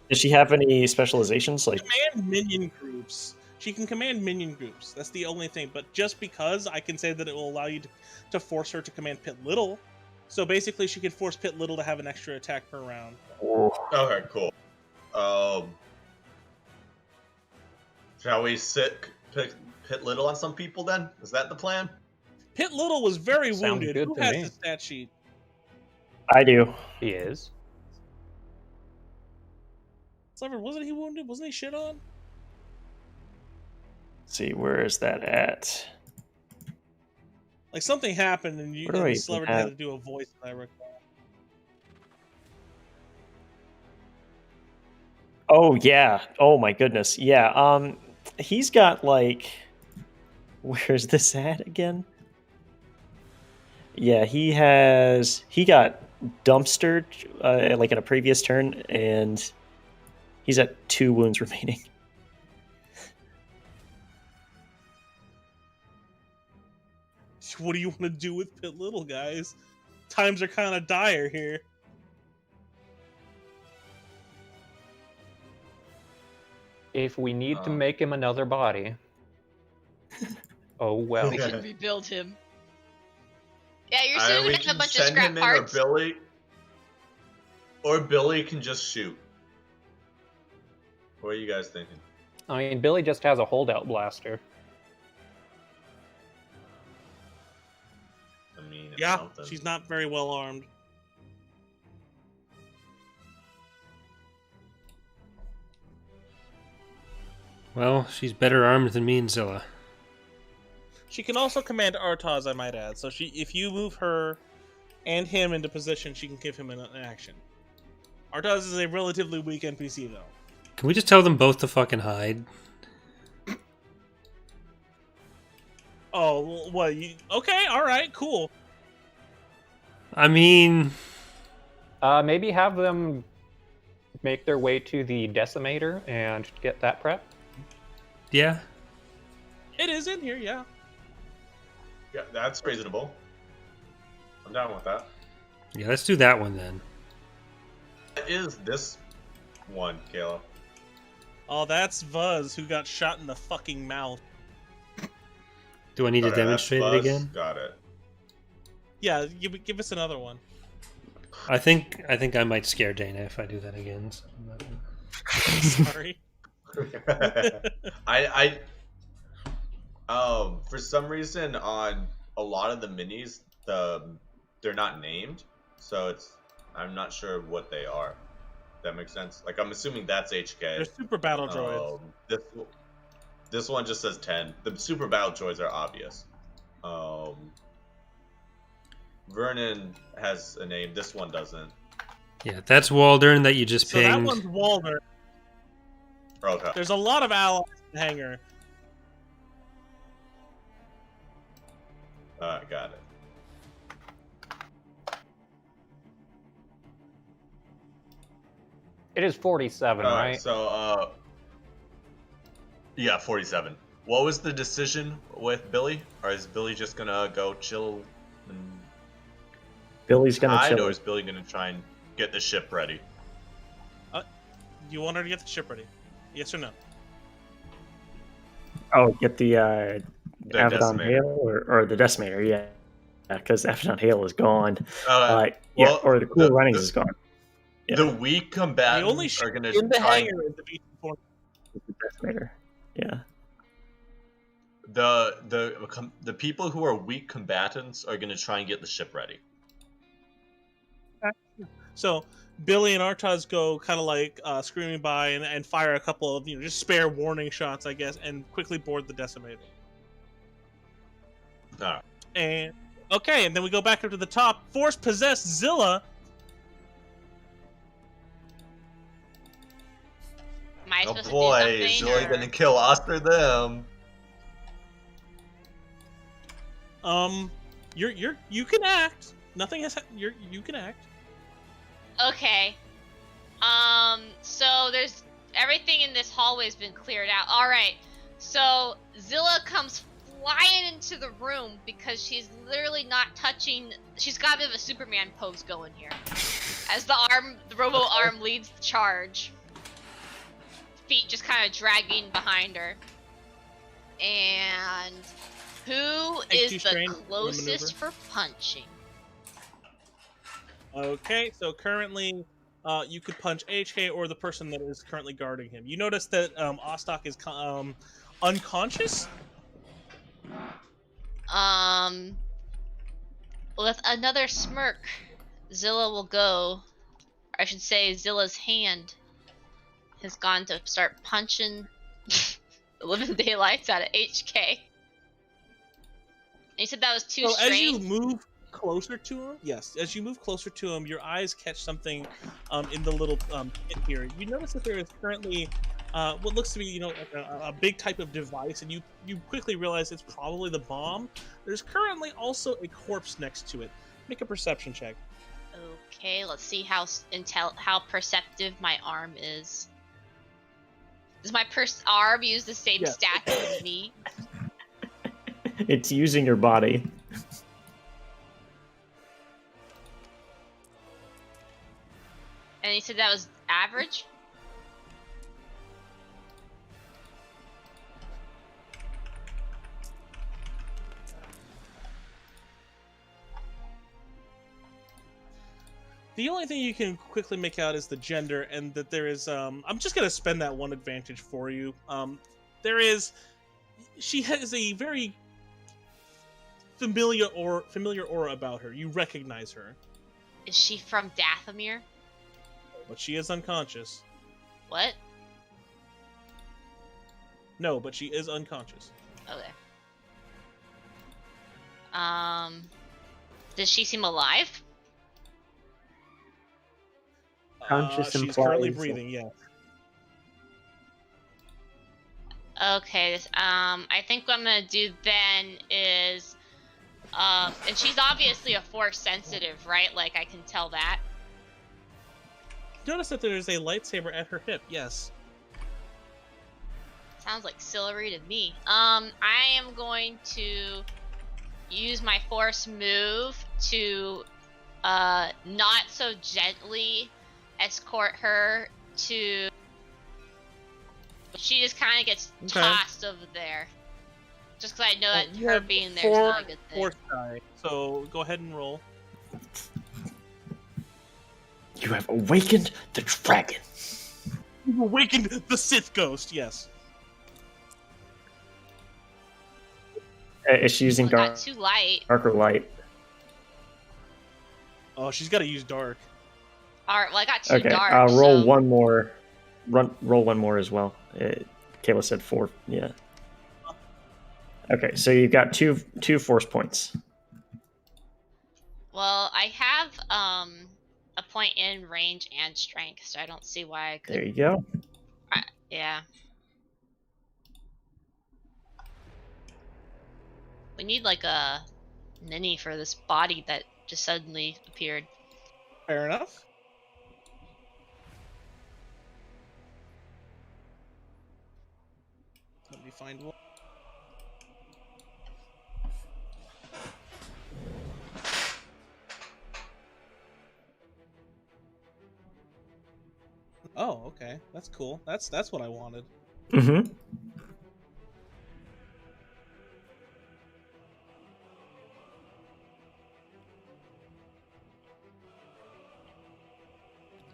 Does she have any specializations? Like, Command minion groups. She can command minion groups. That's the only thing. But just because I can say that it will allow you to force her to command Pit Little. So basically, she can force Pit Little to have an extra attack per round. Okay, cool. Shall we pit Little on some people then? Is that the plan? Pit Little was very Sounds wounded. good Who to has me. the stat sheet? I do. He is. Sliver, wasn't he wounded? Wasn't he shit on? Let's see, where is that at? Like something happened and What do I even Sliver have? had to do a voice, I recall. Oh yeah. Oh my goodness. Yeah. He's got like, where's this at again? Yeah, he got dumpstered like in a previous turn, and he's at 2 wounds remaining. What do you want to do with Pit Little, guys? Times are kind of dire here. If we need to make him another body. Oh well. We can rebuild him. Yeah, you're We assuming it's a can bunch of send scrap him in, parts. or Billy can just shoot. What are you guys thinking? I mean, Billy just has a holdout blaster. I mean, it's Yeah, something. she's not very well armed. Well, she's better armed than me and Zilla. She can also command Artaz, I might add. So if you move her and him into position, she can give him an action. Artaz is a relatively weak NPC, though. Can we just tell them both to fucking hide? Oh, what? Okay, all right, cool. I mean, Maybe have them make their way to the Decimator and get that prep. yeah. It is in here, yeah. Yeah, that's reasonable. I'm down with that. Yeah, let's do that one then. What is this one, Kayla? Oh, that's Vuz, who got shot in the fucking mouth. Do I need to Okay, that's demonstrate it Buzz. again? Got it. Yeah, give us another one. I think I might scare Dana if I do that again. So I'm not gonna- Sorry. I for some reason on a lot of the minis they're not named, so I'm not sure what they are. That makes sense. Like I'm assuming that's HK. They're super battle droids. This one just says 10. The super battle droids are obvious. Vernon has a name. This one doesn't. Yeah, that's Waldern that you just So pinged. that one's Walder. Okay. There's a lot of allies in Hangar. Got it. It is 47, All right? right. So yeah, 47. What was the decision with Billy? Or is Billy just gonna go chill and Billy's gonna hide, chill. or is Billy gonna try and get the ship ready? You want her to get the ship ready? Yes or no? Oh, get the The Avedon decimator. Hail or the Decimator, yeah. Because Avedon Hail is gone. Yeah, well, or the Cool the- Runnings the- is gone. Yeah. The weak combatants The only are ship gonna in the try and- Hangar is the B-24. The Decimator. Yeah. the people who are weak combatants are gonna try and get the ship ready. So Billy and Artaz go kind of like screaming by and fire a couple of just spare warning shots, I guess, and quickly board the Decimator. Alright. And okay, and then we go back up to the top. Force possessed Zilla. Am I Oh supposed boy, to do is something? Zilla or- gonna kill us or them? You can act. Nothing has. You can act. Okay. So there's everything in this hallway has been cleared out. All right. So Zilla comes flying into the room because she's literally not touching. She's got a bit of a Superman pose going here, as the robo arm leads the charge. Feet just kind of dragging behind her. And who Take is two the strain, closest for punching? Okay, so currently, you could punch HK or the person that is currently guarding him. You notice that Ostok is unconscious. With another smirk, Zilla will go. Or I should say, Zilla's hand has gone to start punching the living daylights out of HK. And you said that was too So as you strange. move closer to him, yes, as you move closer to him, your eyes catch something in the little pit here. You notice that there is currently what looks to be, a big type of device, and you quickly realize it's probably the bomb. There's currently also a corpse next to it. Make a perception check. Okay, let's see how perceptive my arm is. Does my arm use the same Yes. stats as me? It's using your body. And you said that was average? The only thing you can quickly make out is the gender, and that there is. I'm just gonna spend that one advantage for you. There is. She has a very familiar aura about her. You recognize her, Is she from Dathomir? but she is unconscious. What? No, but she is unconscious. Okay. Does she seem alive? Conscious she's currently implies- breathing. Yeah. Okay, I think what I'm gonna do then is, and she's obviously a force sensitive, right? Like, I can tell that. Notice that there is a lightsaber at her hip. Yes. Sounds like Celery to me. I am going to use my force move to, not so gently escort her to. She just kind of gets Okay. tossed over there. Just because I know that You her have being there is not a good thing. Force die. So go ahead and roll. You have awakened the dragon. You've awakened the Sith ghost. Yes. Is she using Not too light. dark or light? Oh, she's got to use dark. Alright, well I got too Okay, dark. roll so... one more. Roll one more as well. Kayla said 4. Yeah. Okay, so you've got two force points. Well, I have a point in range and strength, so I don't see why I could. There you go. Yeah. We need like a ninny for this body that just suddenly appeared. Fair enough. Let me find one. Oh, okay. That's cool. That's what I wanted. Mm-hmm.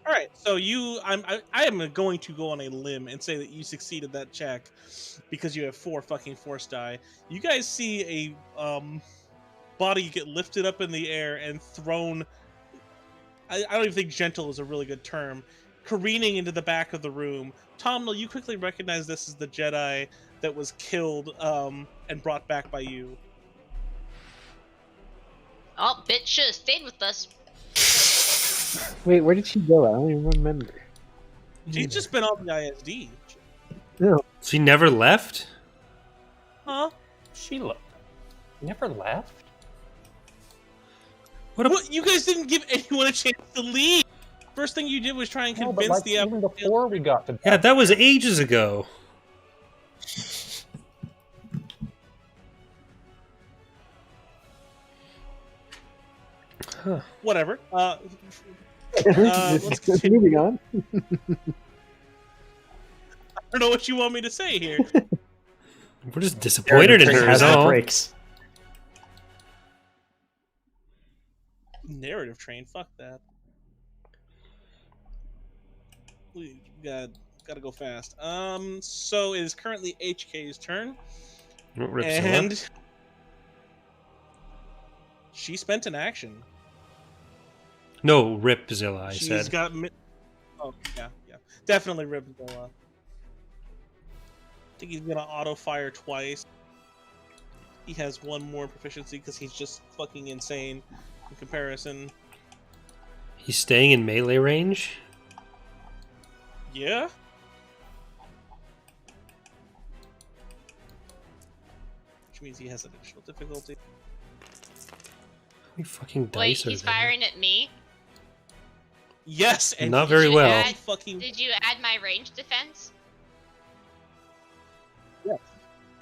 All right, so I am going to go on a limb and say that you succeeded that check because you have 4 fucking force die. You guys see a body get lifted up in the air and thrown. I don't even think gentle is a really good term. Careening into the back of the room. Tomnol, you quickly recognize this as the Jedi that was killed and brought back by you. Oh, bitch should have stayed with us. Wait, where did she go? I don't even remember. She's just been on the ISD. No. She never left? Huh? Sheila never left. What? You guys didn't give anyone a chance to leave. First thing you did was try and No, but convince like the even before we got to Yeah, that was ages ago. Huh. Whatever. Let's continue. Moving on. I don't know what you want me to say here. We're just disappointed in her, is Has no all. breaks. Narrative train, fuck that. We gotta go fast. So it is currently HK's turn, Oh, rip Zilla. and she spent an action. No, rip Zilla, I She's said. got. Oh yeah, definitely Rip Zilla. I think he's gonna auto fire twice. He has 1 more proficiency because he's just fucking insane in comparison. He's staying in melee range? Yeah. Which means he has additional difficulty. How many fucking Wait, dice are he's there? firing at me. Yes, and Not he very should well. add- fucking. Did you add my range defense?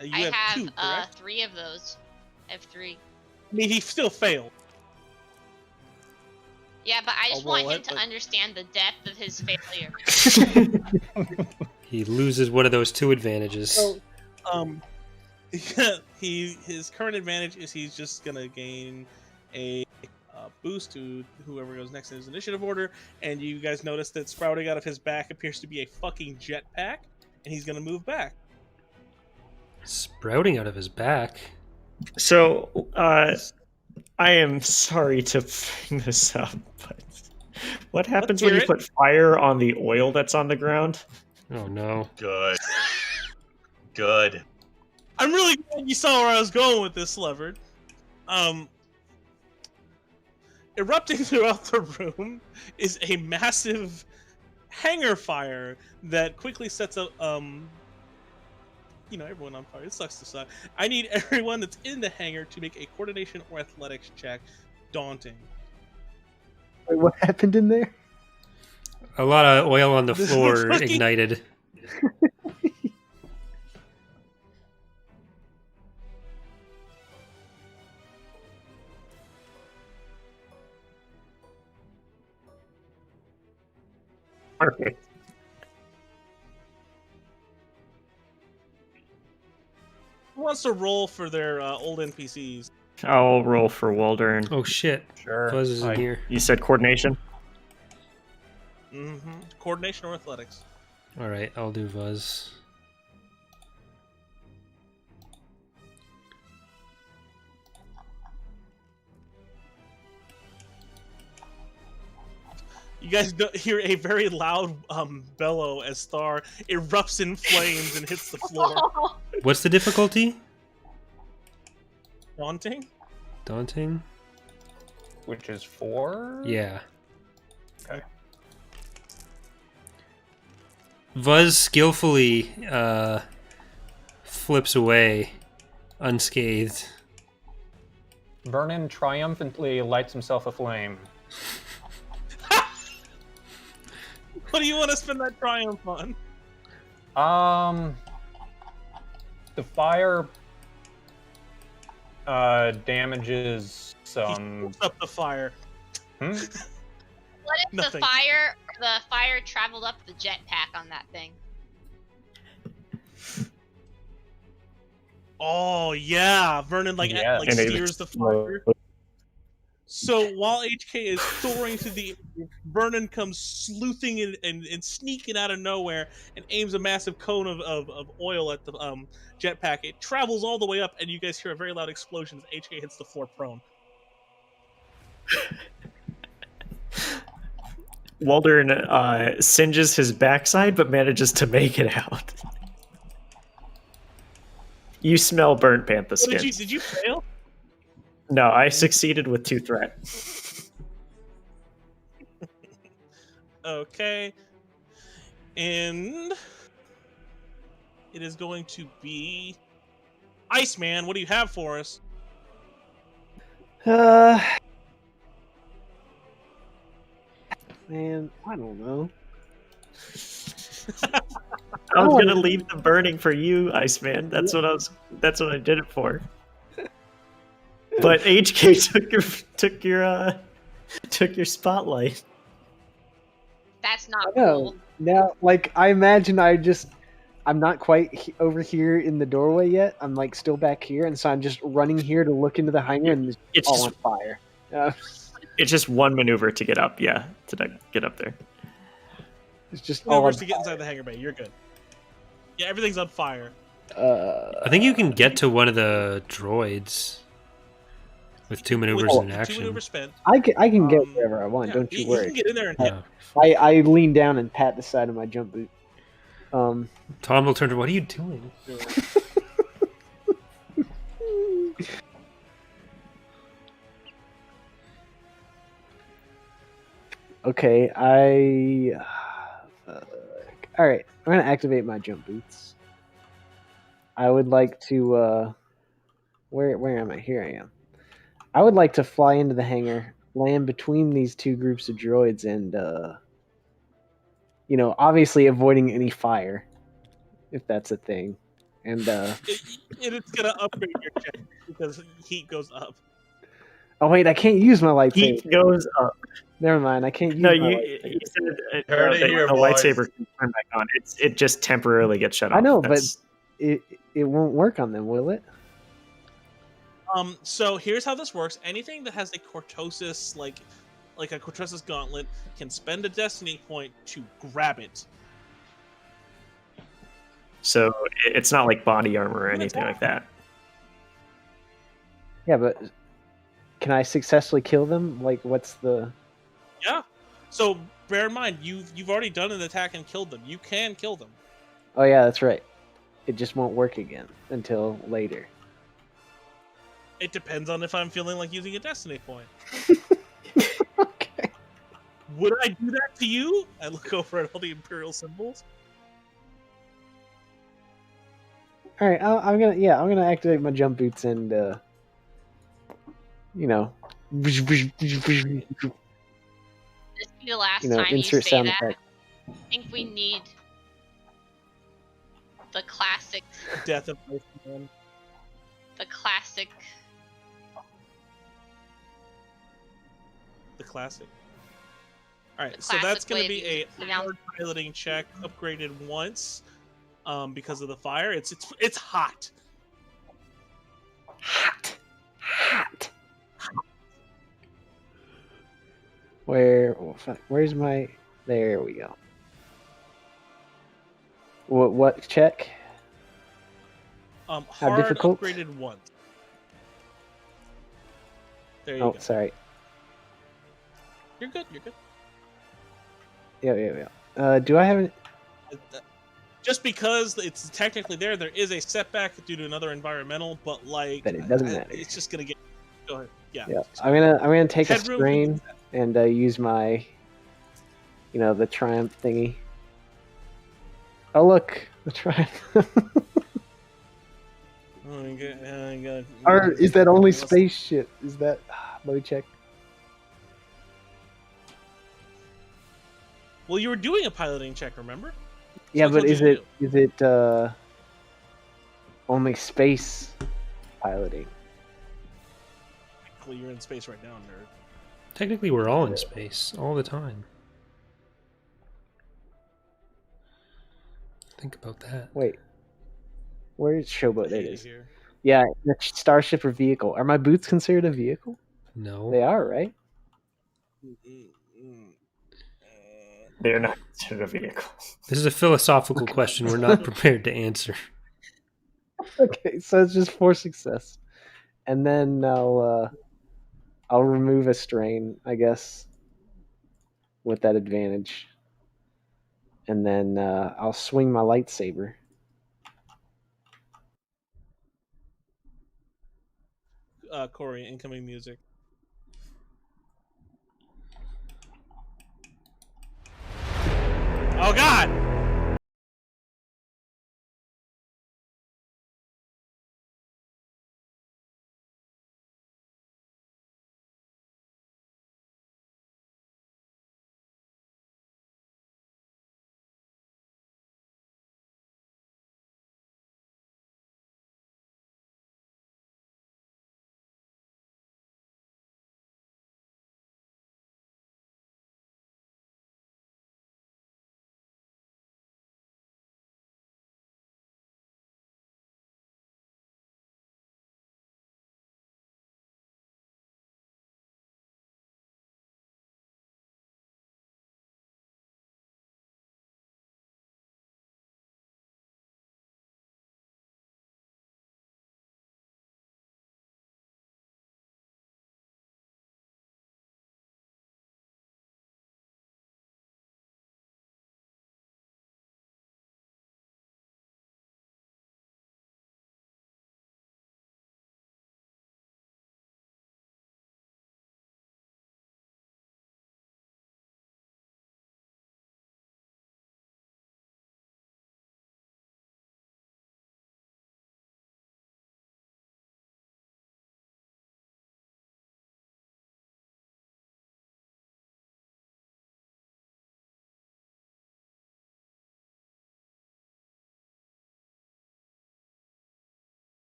You I have have 2, correct? 3 of those. I have 3. I mean, he still failed. Yeah, but I just I'll want roll him it, to but- understand the depth of his failure. He loses one of those 2 advantages. So, his current advantage is he's just gonna gain a boost to whoever goes next in his initiative order, and you guys notice that sprouting out of his back appears to be a fucking jetpack, and he's gonna move back. Sprouting out of his back. So, I am sorry to bring this up, but what happens when hear you it. put fire on the oil that's on the ground? Oh no. Good. Good. I'm really glad you saw where I was going with this, Levered. Erupting throughout the room is a massive hangar fire that quickly sets up, everyone on fire. It sucks to suck. I need everyone that's in the hangar to make a coordination or athletics check. Daunting. Wait, what happened in there? A lot of oil on the This floor fucking- ignited. Perfect. Who wants to roll for their old NPCs? I'll roll for Waldern. Oh shit. Sure. Fuzz is in I- here. You said coordination? Mm-hmm. Coordination or athletics? Alright, I'll do Fuzz. You guys hear a very loud bellow as Thar erupts in flames and hits the floor. What's the difficulty? Daunting? Daunting? Which is 4? Yeah. Okay. Vuz skillfully flips away unscathed. Vernon triumphantly lights himself aflame. What do you want to spend that triumph on? The fire damages He some. shoots up the fire. Hmm? What if Nothing. the fire traveled up the jetpack on that thing? Oh yeah, Vernon like Yeah. And it steers the fire. So while HK is soaring through the air, Vernon comes sleuthing and sneaking out of nowhere and aims a massive cone of oil at the jetpack. It travels all the way up, and you guys hear a very loud explosion as HK hits the floor prone. Waldern singes his backside, but manages to make it out. You smell burnt panther What skins. did you fail? No, I succeeded with 2 threat. Okay. And it is going to be Iceman. What do you have for us? Man, I don't know. I was gonna leave the burning for you, Iceman. That's what I did it for. But HK took your spotlight. That's not I know. cool. Now, like, I imagine I'm not quite over here in the doorway yet. I'm like still back here, and so I'm just running here to look into the hangar, and it's It's all just on fire. it's just one maneuver to get up. Yeah, get up there. It's just all on Maneuvers to get inside the hangar bay. You're good. Yeah, everything's on fire. I think you can get to one of the droids with 2 maneuvers With in 2 action. maneuvers spent. I can get Um, wherever I want. Yeah, Don't you You worry. can get in there and Yeah. I lean down and pat the side of my jump boot. Tom will turn to, what are you doing? Okay, all right. I'm gonna activate my jump boots. I would like to. Where am I? Here I am. I would like to fly into the hangar, land between these 2 groups of droids, and obviously avoiding any fire, if that's a thing. And it's gonna upgrade your check because heat goes up. oh wait, I can't use my lightsaber. Heat goes up. Never mind, I can't use No, my you lightsaber. said Heard it the here, boys. lightsaber can turn back on. It just temporarily gets shut off. I know, That's- but it won't work on them, will it? So here's how this works. Anything that has a cortosis, like a cortosis gauntlet, can spend a destiny point to grab it. so it's not like body armor or anything like that. Yeah, but can I successfully kill them? Like, what's the? Yeah. So bear in mind, you've already done an attack and killed them. You can kill them. Oh yeah, that's right. It just won't work again until later. It depends on if I'm feeling like using a destiny point. Okay. Would I do that to you? I look over at all the Imperial symbols. All right, I'm gonna activate my jump boots and This be the last time you insert say sound that. effect. I think we need the classic, Death of Iceman. the classic. The classic. All right, The so that's classic going way to of be a using it. hard piloting check, upgraded once, because of the fire. It's hot. Hot. Where's my? There we go. What check? Hard difficult? upgraded once. There you Oh, go. sorry. You're good. You're good. Yeah. Do I have it? Just because it's technically there is a setback due to another environmental, but like, But it doesn't matter. it's just gonna get. Go ahead. Yeah. Yeah. I'm gonna take a Headroom strain and use my, the triumph thingy. Oh look, the triumph. Oh my god. Or is that only spaceship? Is that? Let me check. Well, you were doing a piloting check, remember? Yeah, So I but told is you to it only space piloting? Well, you're in space right now, nerd. Technically, we're all in space all the time. Think about that. Wait, where is Showboat? There it Hey, is. here. Yeah, the starship or vehicle. Are my boots considered a vehicle? No. They are, right? They're not considered a vehicle. This is a philosophical question we're not prepared to answer. Okay, so it's just 4 success, and then I'll remove a strain, I guess, with that advantage, and then I'll swing my lightsaber. Corey, incoming music. Oh god!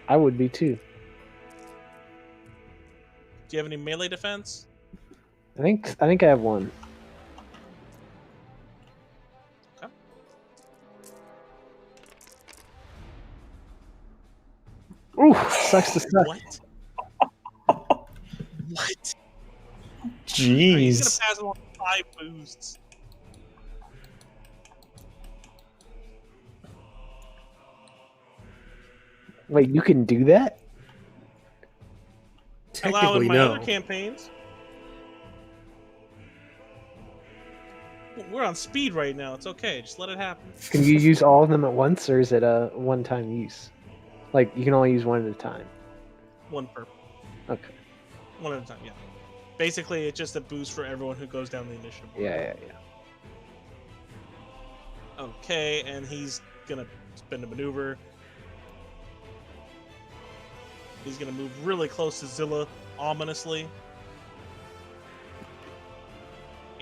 I would be too. Do you have any melee defense? I think I have one. Okay. Ooh, sucks to suck. What? What? Jeez. He's gonna pass him on 5 boosts. Wait, you can do that? Allow Technically, in my no. other campaigns. We're on speed right now. It's okay. Just let it happen. Can you use all of them at once, or is it a one-time use? Like, you can only use one at a time. One per. Okay. One at a time. Yeah. Basically, it's just a boost for everyone who goes down the initiative board. Yeah. Okay, and he's gonna spend a maneuver. He's gonna move really close to Zilla, ominously.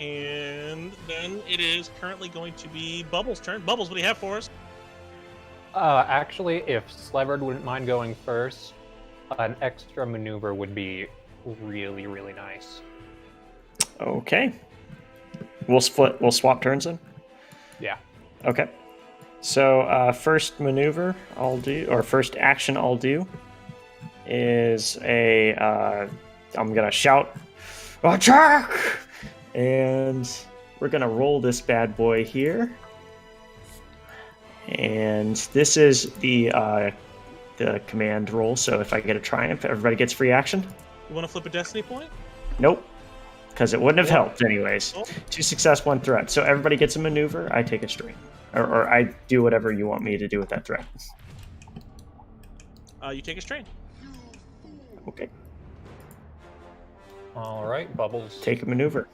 And then it is currently going to be Bubbles' turn. Bubbles, what do you have for us? Actually, if Sleverd wouldn't mind going first, an extra maneuver would be really, really nice. Okay. We'll swap turns then? Yeah. Okay. So first maneuver I'll do, or first action I'll do, is I'm gonna shout, attack! And we're gonna roll this bad boy here. And this is the command roll, so if I get a triumph, everybody gets free action. You want to flip a destiny point? Nope. Because it wouldn't have What? helped anyways. Oh. 2 success, 1 threat. So everybody gets a maneuver, I take a strain. Or I do whatever you want me to do with that threat. You take a strain. Okay. All right, Bubbles. Take a maneuver.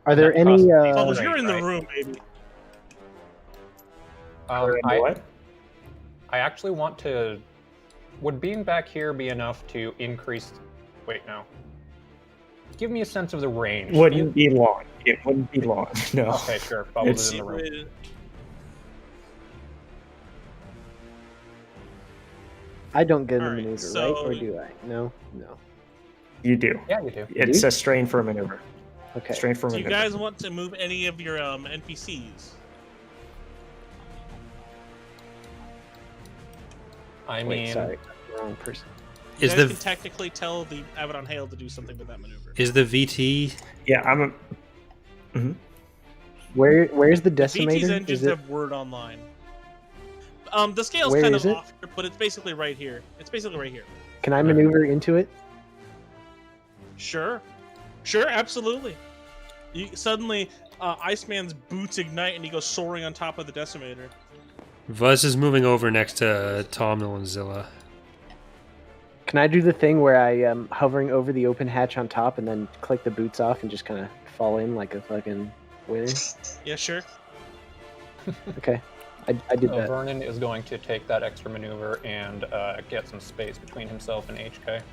Are there any? Bubbles, you're in the right. room, baby. What? I actually want to. Would being back here be enough to increase? Wait, no. Give me a sense of the range. Wouldn't be long. It wouldn't be long. No. Okay, sure. Bubbles is in the room. I don't get a Alright, maneuver, so- right? Or do I? No. You do. Yeah, you do. It's a strain for a maneuver. Okay. Strain for a Do you maneuver. guys want to move any of your NPCs? I Wait, mean, sorry, wrong person. You Is guys the- can technically tell the Abaddon Hail to do something with that maneuver. Is the VT? Yeah, I'm a... Where's the The VT's decimator? engines Is it? have word online. The scale's Where kind is of it? off, but it's basically right here. It's basically right here. Can I maneuver into it? Sure, absolutely. Suddenly, Iceman's boots ignite and he goes soaring on top of the decimator. Vuz is moving over next to Tomnol and Zilla. Can I do the thing where I am hovering over the open hatch on top and then click the boots off and just kind of fall in like a fucking wizard? Yeah, sure. Okay, I did that. Vernon is going to take that extra maneuver and get some space between himself and HK.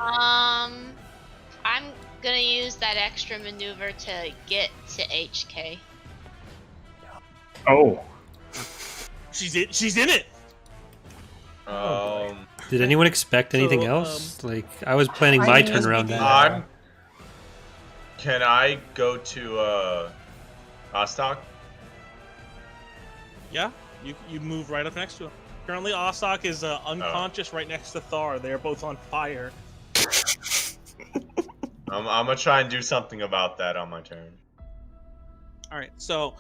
I'm gonna use that extra maneuver to get to HK. Oh. She's in it. Did anyone expect anything else? Like, I was planning my turn around that. Can I go to Ostok? Yeah, you move right up next to him. Currently, Ostok is unconscious right next to Thar. They are both on fire. I'm gonna try and do something about that on my turn. All right, so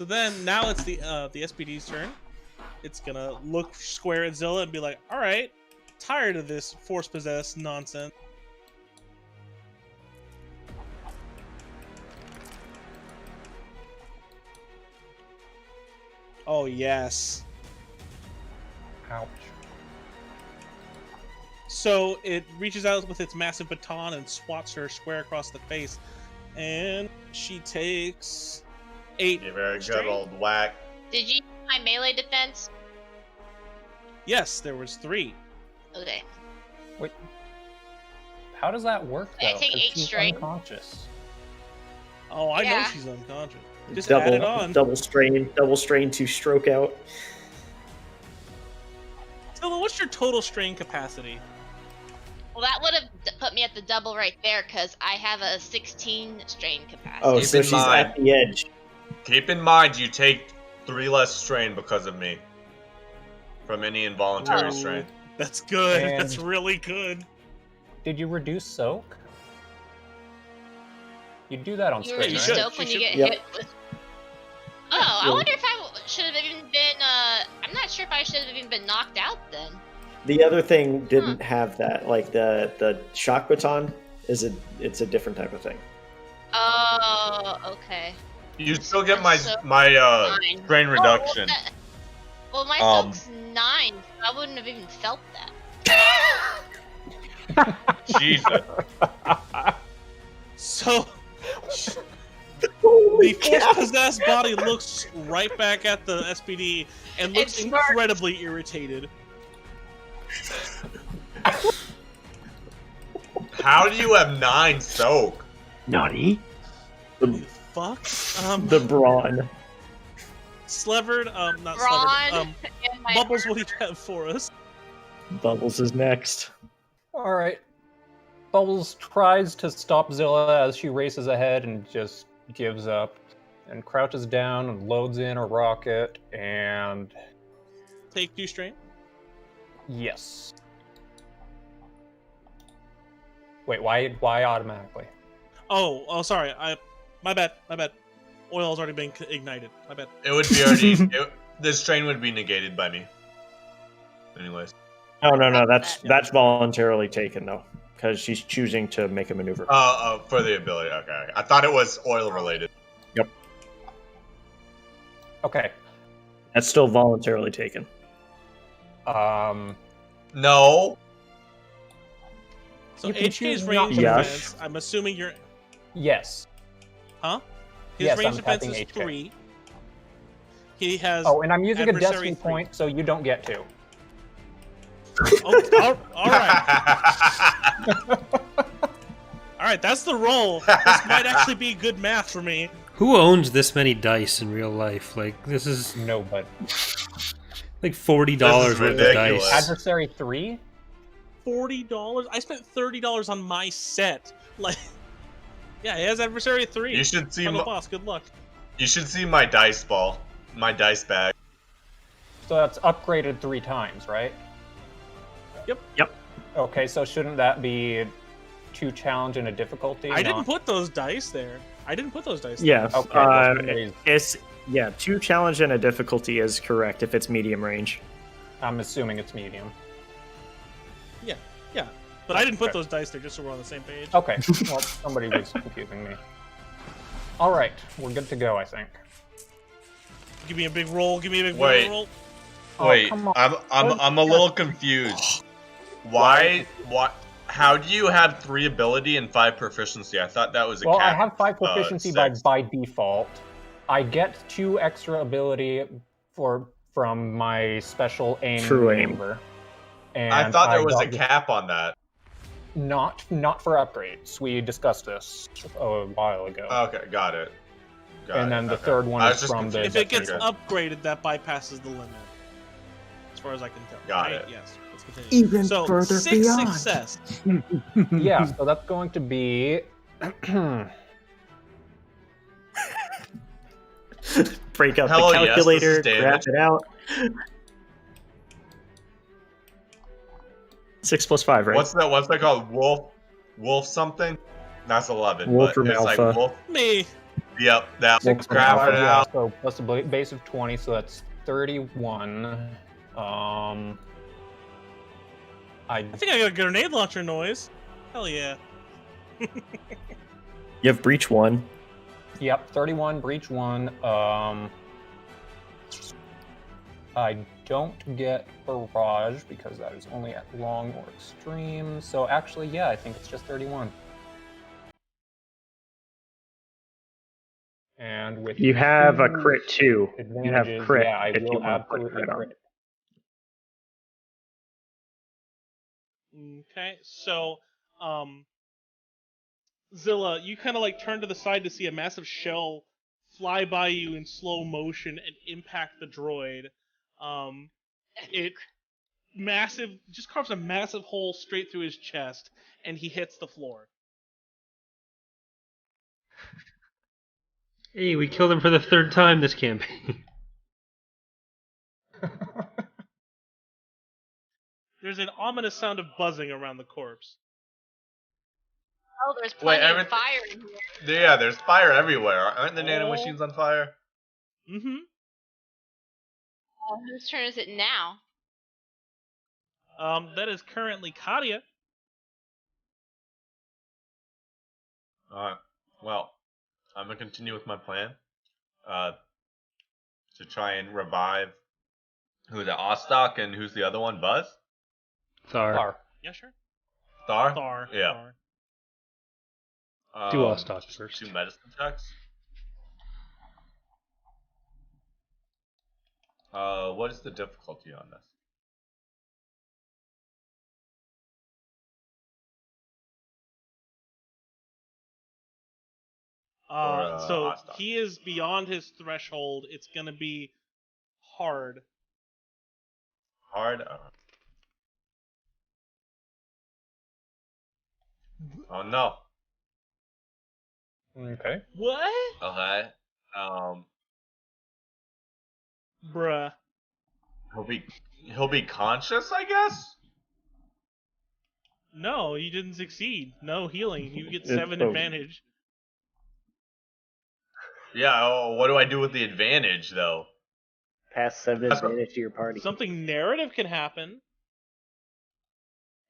So then now it's the SPD's turn. It's gonna look square at Zilla and be like, "All right, tired of this force possessed nonsense." Oh yes. Ouch. So it reaches out with its massive baton and swats her square across the face, and she takes 8. You very good strain. old whack. Did you use my melee defense? Yes, there was 3. Okay. Wait. How does that work though? I take 'Cause 8 she's strain. unconscious. Oh, I know Yeah. she's unconscious. Just add it on. double strain to stroke out. Zilla, what's your total strain capacity? Well, that would have put me at the double right there because I have a 16 strain capacity. Oh, Keep so in she's mind- at the edge. Keep in mind, you take 3 less strain because of me. From any involuntary Oh, strain. That's good. And- That's really good. Did you reduce soak? You do that on You strain, were you just should. right? stoked when You you get should. hit with. Oh, I Yeah. wonder if I should have even been. I'm not sure if I should have even been knocked out then. The other thing didn't have that. Like the shock baton it's a different type of thing. Oh, okay. You still get my So- my 9. strain reduction. Well, my Um, soak's 9. So I wouldn't have even felt that. Jesus. So Holy the force possessed body looks right back at the SPD and looks It smirks. incredibly irritated. How do you have 9 soak? Naughty. Holy fuck. The brawn. Slevered, not Brawn Slevered. and my Bubbles, what do you have for us? Bubbles is next. All right. Bubbles tries to stop Zilla as she races ahead and just gives up and crouches down and loads in a rocket and Take 2 strain. yes. Wait, why automatically? Oh, sorry. My bad. Oil's already been ignited. My bad. It would be already. The strain would be negated by me. Anyways. No. That's voluntarily taken though, because she's choosing to make a maneuver. For the ability. Okay. I thought it was oil related. Okay. That's still voluntarily taken. No. So You can HK's choose range not of to. Yes. defense, I'm assuming you're... Yes. Huh? His Yes, range I'm of defense tapping is HK. 3. He has... Oh, and I'm using a adversary destiny 3. point, so you don't get to. Oh, alright. Alright, that's the roll. This might actually be good math for me. Who owns this many dice in real life? Like, this is No, but like $40 This is worth of ridiculous. dice. adversary 3? $40? I spent $30 on my set. Like... Yeah, he has adversary 3. You should see. Final boss, good luck. You should see my dice ball. My dice bag. So that's upgraded 3 times, right? Yep. Okay, so shouldn't that be 2 challenge and a difficulty? I didn't not- put those dice there. Yeah. Okay, that's amazing. It's 2 challenge and a difficulty is correct if it's medium range. I'm assuming it's medium. Yeah. But I didn't put those dice there just so we're on the same page. Okay, well, somebody was confusing me. All right, we're good to go, I think. Give me a big roll. Wait. roll. Oh, Wait, come on. I'm a little confused. Why? How do you have 3 ability and 5 proficiency? I thought that was a Well, cap. I have 5 proficiency 6. by default. I get 2 extra ability from my special aim True aim. maneuver. And I thought there was a got- cap on that. Not for upgrades. We discussed this a while ago. Okay, got it. And then the okay. third one I is was just from the- If it gets Okay. upgraded, that bypasses the limit. As far as I can tell. Got right? it. Yes. Let's continue. Even so, further 6 beyond. success. Yeah, so that's going to be Break out Hell the yes, this calculator, is grab damage. it out. 6 plus 5, right? What's that called? Wolf something? That's 11. Wolf but from it's like Alpha. wolf. Me. Yep, that We'll will grab grab it Yeah, out. so plus a base of 20, so that's 31. I think I got a grenade launcher noise. Hell yeah. You have breach 1. Yep, 31, breach 1. I don't get barrage because that is only at long or extreme. So actually, yeah, I think it's just 31. And with You have a two crit too. You have advantages, crit yeah, I if you will want to put absolutely crit on. crit. Okay, so Zilla, you kind of like turn to the side to see a massive shell fly by you in slow motion and impact the droid. It just carves a massive hole straight through his chest, and he hits the floor. Hey, we killed him for the 3rd time this campaign. There's an ominous sound of buzzing around the corpse. Oh, there's plenty of everything- fire in here. Yeah, there's fire everywhere. Aren't the nano Oh. machines on fire? Mm-hmm. Whose turn is it now? That is currently Kadia. Well, I'm gonna continue with my plan. To try and revive. Who's it? Ostock and who's the other one? Buzz? Thar. Thar. Yeah, sure. Thar? Thar. Yeah. Thar. Do Ostock Just first. 2 medicine checks. What is the difficulty on this? So Ostock. he is beyond his threshold. It's gonna be hard. Hard? Oh no. Okay. What? Okay. Bruh. He'll be conscious, I guess? No, you didn't succeed. No healing. You get It's 7 so- advantage. Yeah, what do I do with the advantage, though? Pass 7 advantage to your party. Something narrative can happen.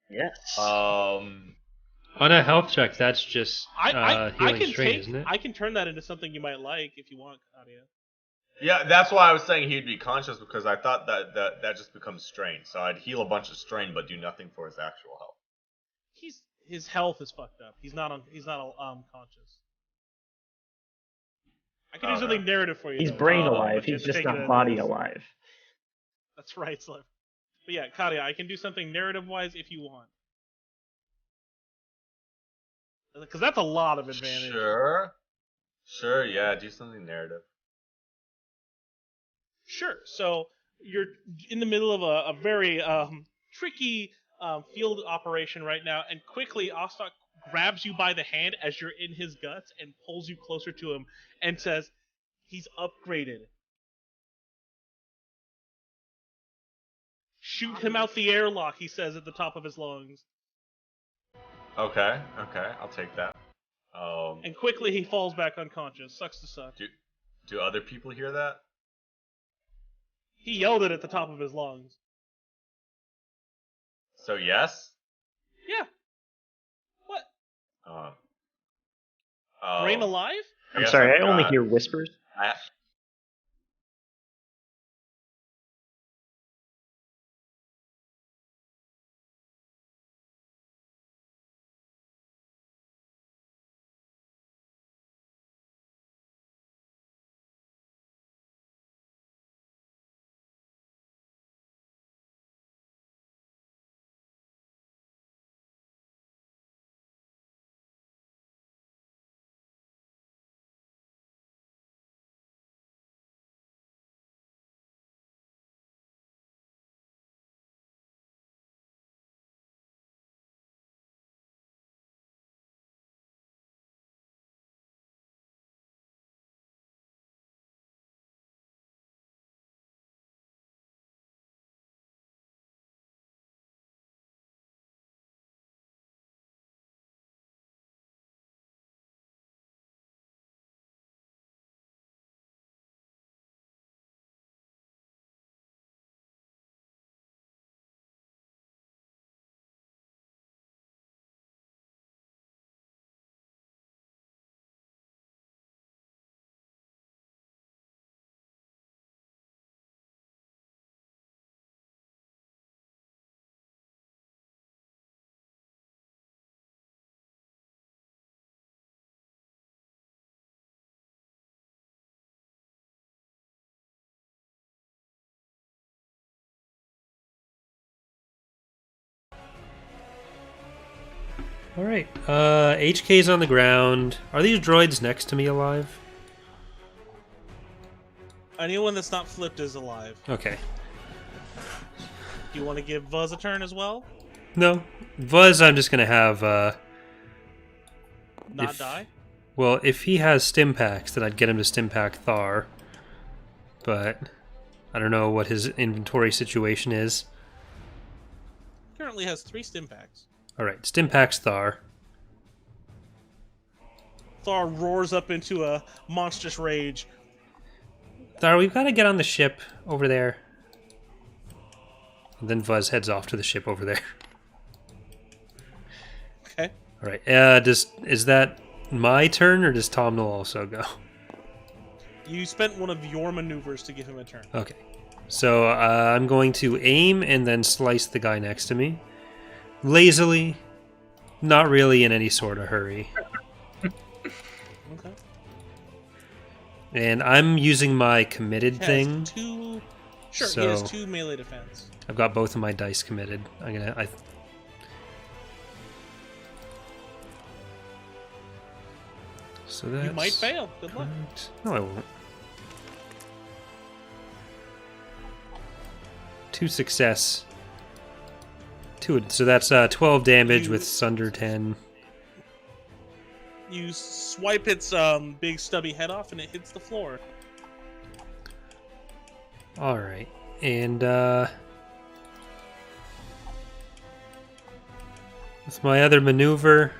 Yes. Um, On a health check, that's just I healing can strain, take. isn't it? I can turn that into something you might like if you want, Kadia. yeah, that's why I was saying he'd be conscious, because I thought that just becomes strain. So I'd heal a bunch of strain, but do nothing for his actual health. His health is fucked up. He's not conscious. I can do Okay. something narrative for you. He's though. brain Oh, alive. but you He's have to just take it not as body it is. alive. That's right, Slip. But yeah, Kadia, I can do something narrative-wise if you want. Because that's a lot of advantage. Sure, yeah, do something narrative. Sure. So you're in the middle of a very tricky field operation right now, and quickly Ostock grabs you by the hand as you're in his guts and pulls you closer to him and says, "He's upgraded. Shoot him out the airlock," he says at the top of his lungs. Okay, I'll take that. And quickly he falls back unconscious. Sucks to suck. Do other people hear that? He yelled it at the top of his lungs. So yes? Yeah. What? Um, Brain alive? I I'm guess sorry, I I've only got- hear whispers. I, All right. HK's on the ground. Are these droids next to me alive? Anyone that's not flipped is alive. Okay. Do you want to give Vuz a turn as well? No. Vuz, I'm just gonna have. Not die? Well, if he has stim packs, then I'd get him to stim pack Thar. But I don't know what his inventory situation is. Currently has 3 stim packs. All right, stim packs Thar. Thar roars up into a monstrous rage. Thar, we've got to get on the ship over there. And then Vuz heads off to the ship over there. Okay. All right. Is that my turn, or does Tomnol also go? You spent one of your maneuvers to give him a turn. Okay. So I'm going to aim and then slice the guy next to me. Lazily. Not really in any sort of hurry. Okay. And I'm using my committed He thing. has 2... Sure, So- he has 2 melee defense. I've got both of my dice committed. So that's... You might fail. Good luck. correct. No, I won't. 2 success. 2. So that's 12 damage with Sunder 10. You swipe its big stubby head off and it hits the floor. All right, and with my other maneuver,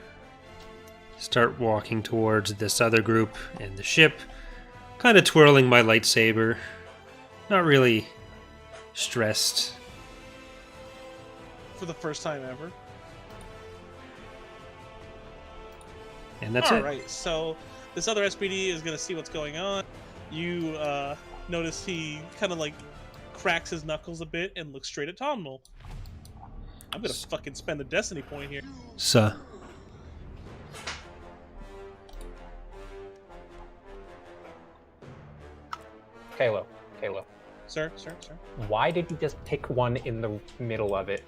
start walking towards this other group and the ship, kind of twirling my lightsaber. Not really stressed. For the first time ever. And that's All it. right, so this other SPD is going to see what's going on. You notice he kind of like cracks his knuckles a bit and looks straight at Tomnol. I'm going to fucking spend a destiny point here. So, Kalo. Sir. Why did you just pick one in the middle of it?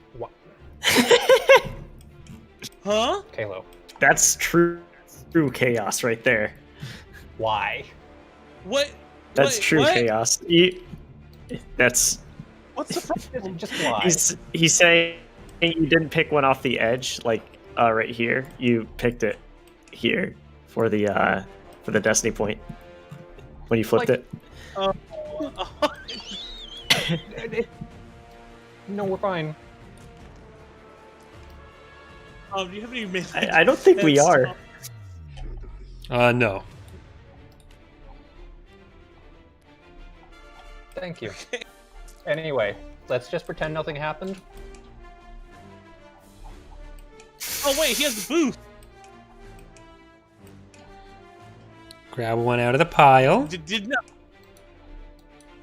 Huh? Kalo, That's true chaos right there. why? What? That's Wait, true what? chaos. That's What's the problem? Just why? he's saying you didn't pick one off the edge, like right here. You picked it here for the destiny point when you flipped Like- it. No, we're fine. Do you have any melee I don't think we defense? are. no. Thank you. Anyway, let's just pretend nothing happened. Oh wait, he has the boost. Grab one out of the pile. Did not.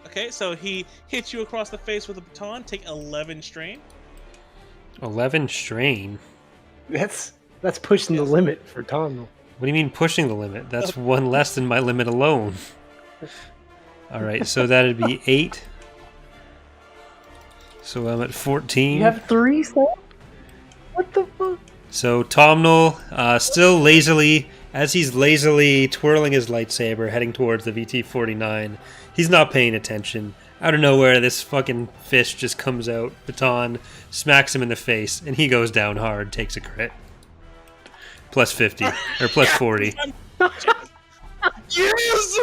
Okay, so he hits you across the face with a baton. Take 11 strain. 11 strain. That's pushing the limit for Tomnol. What do you mean pushing the limit? That's one less than my limit alone. All right, so that'd be 8. So I'm at 14. You have 3 sir? What the fuck? So Tomnol, still lazily, as he's lazily twirling his lightsaber, heading towards the VT-49, he's not paying attention. Out of nowhere, this fucking fish just comes out, baton, smacks him in the face, and he goes down hard, takes a crit. Plus 50, or plus 40. Yes!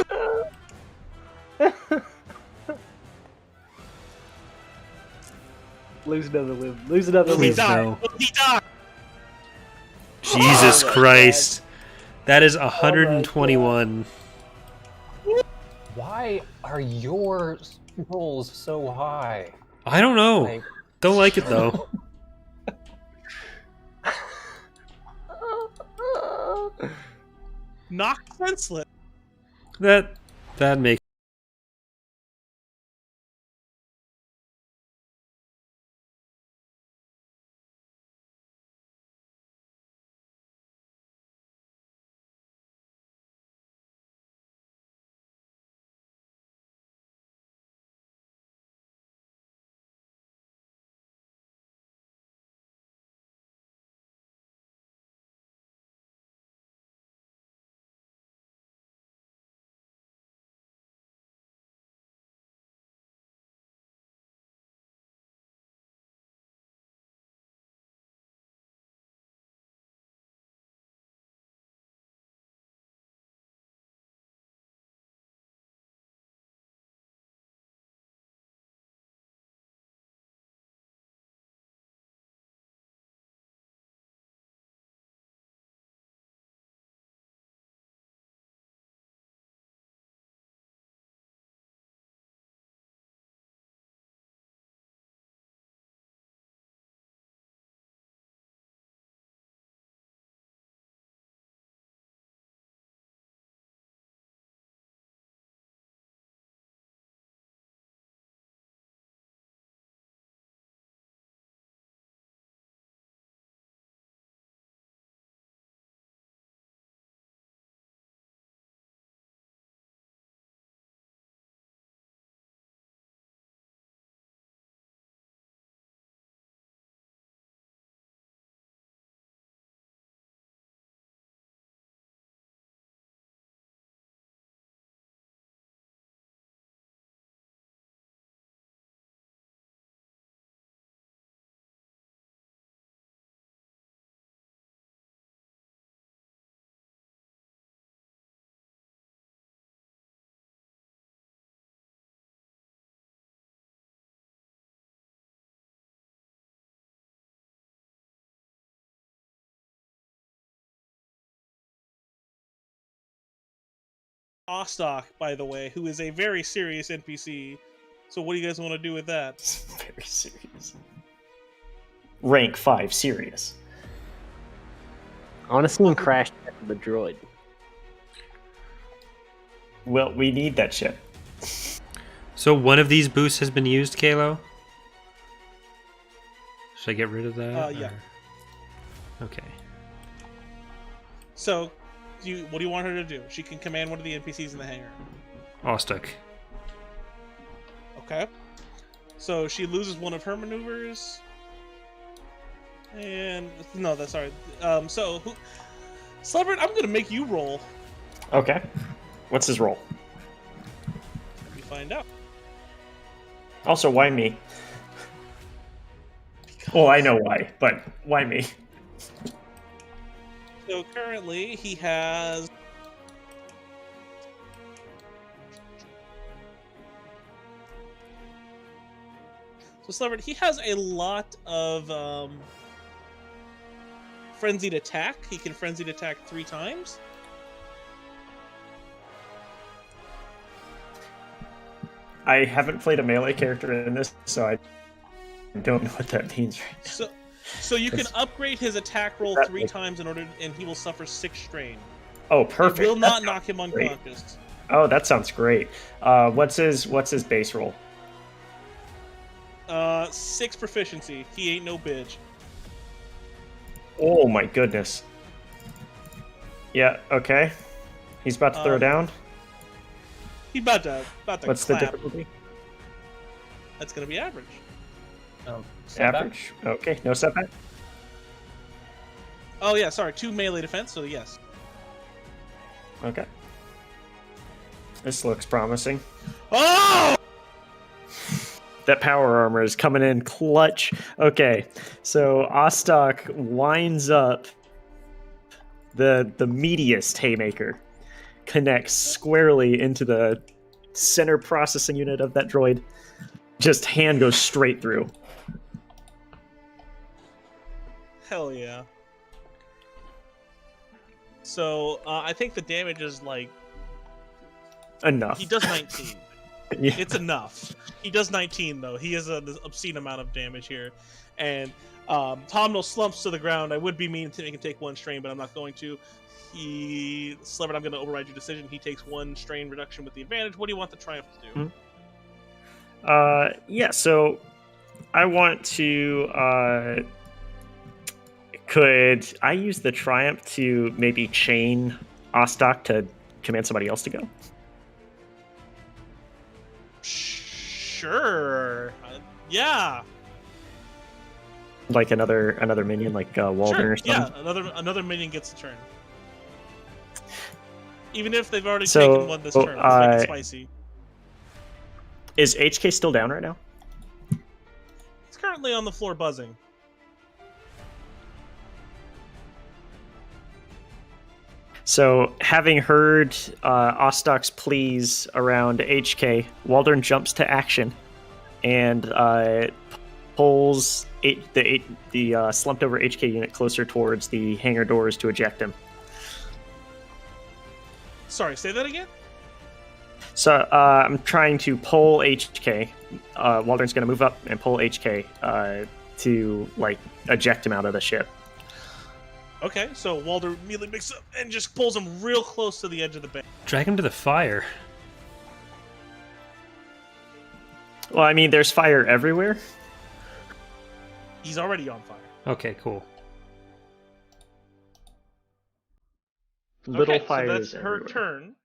Lose another limb. Lose another Will he Please limb. die? no. Will he die? Jesus Oh my Christ. That is 121. Why are your rolls so high? I don't know. Like, Don't like it though. Knocked senseless. That makes Ostok, by the way, who is a very serious NPC. So what do you guys want to do with that? Very serious. Rank 5 serious. Honestly, and crash the droid. Well, we need that ship. So one of these boosts has been used, Kalo? Should I get rid of that? Yeah. or- Okay. So, what do you want her to do? She can command one of the NPCs in the hangar. Ostok. Okay. So she loses one of her maneuvers. And no, that's sorry. Celebrate, I'm gonna make you roll. Okay. What's his role? Let me find out. Also, why me? Oh, I know why, but why me? So currently he has Celebrity, he has a lot of frenzied attack. He can frenzied attack 3 times. I haven't played a melee character in this, so I don't know what that means. So you can upgrade his attack roll That 3 makes- times and he will suffer 6 strain. Oh, perfect. It will not That knock him sounds great. unconscious. Oh, that sounds great. What's his base roll? 6 proficiency. He ain't no bitch. Oh my goodness. Yeah. Okay. He's about to throw down. He about to What's the clap. difficulty? That's gonna be average. Setback? Average. Okay. No setback. Oh yeah, sorry, 2 melee defense. So yes. Okay. This looks promising. Oh! That power armor is coming in clutch. Okay, so Ostok winds up the meatiest haymaker, connects squarely into the center processing unit of that droid. Just hand goes straight through. Hell yeah. So I think the damage is like Enough. he does 19. Yeah. It's enough. He does 19 though. He has an obscene amount of damage here, and Tomnol slumps to the ground. I would be mean to make him take 1 strain, but I'm not going to. Celebrity, I'm going to override your decision. He takes 1 strain reduction with the advantage. What do you want the Triumph to do? Yeah, so I want to could I use the Triumph to maybe chain Ostok to command somebody else to go? Sure. Yeah. Like another minion, like Walden Sure. or something? Yeah. Another minion gets a turn. Even if they've already So, taken 1 this turn, let's make it spicy. Is HK still down right now? It's currently on the floor buzzing. So, having heard Ostok's pleas around HK, Waldern jumps to action and pulls the slumped over HK unit closer towards the hangar doors to eject him. Sorry, say that again? So I'm trying to pull HK. Waldern's going to move up and pull HK to eject him out of the ship. Okay, so Walder immediately picks up and just pulls him real close to the edge of the bay. Drag him to the fire. Well, I mean, there's fire everywhere. He's already on fire. Okay, cool. Little Okay, fires so that's her everywhere. turn.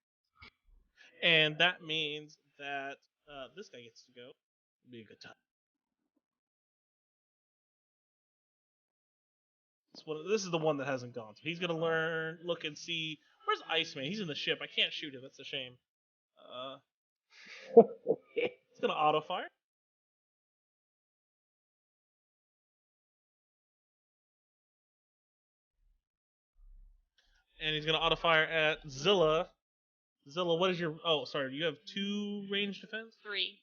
And that means that this guy gets to go. It'll be a good time. This is the one that hasn't gone. So he's going to look and see. Where's Iceman? He's in the ship. I can't shoot him. That's a shame. It's going to auto-fire. And he's going to auto-fire at Zilla. Zilla, what is your... Oh, sorry. You have 2 range defense? 3.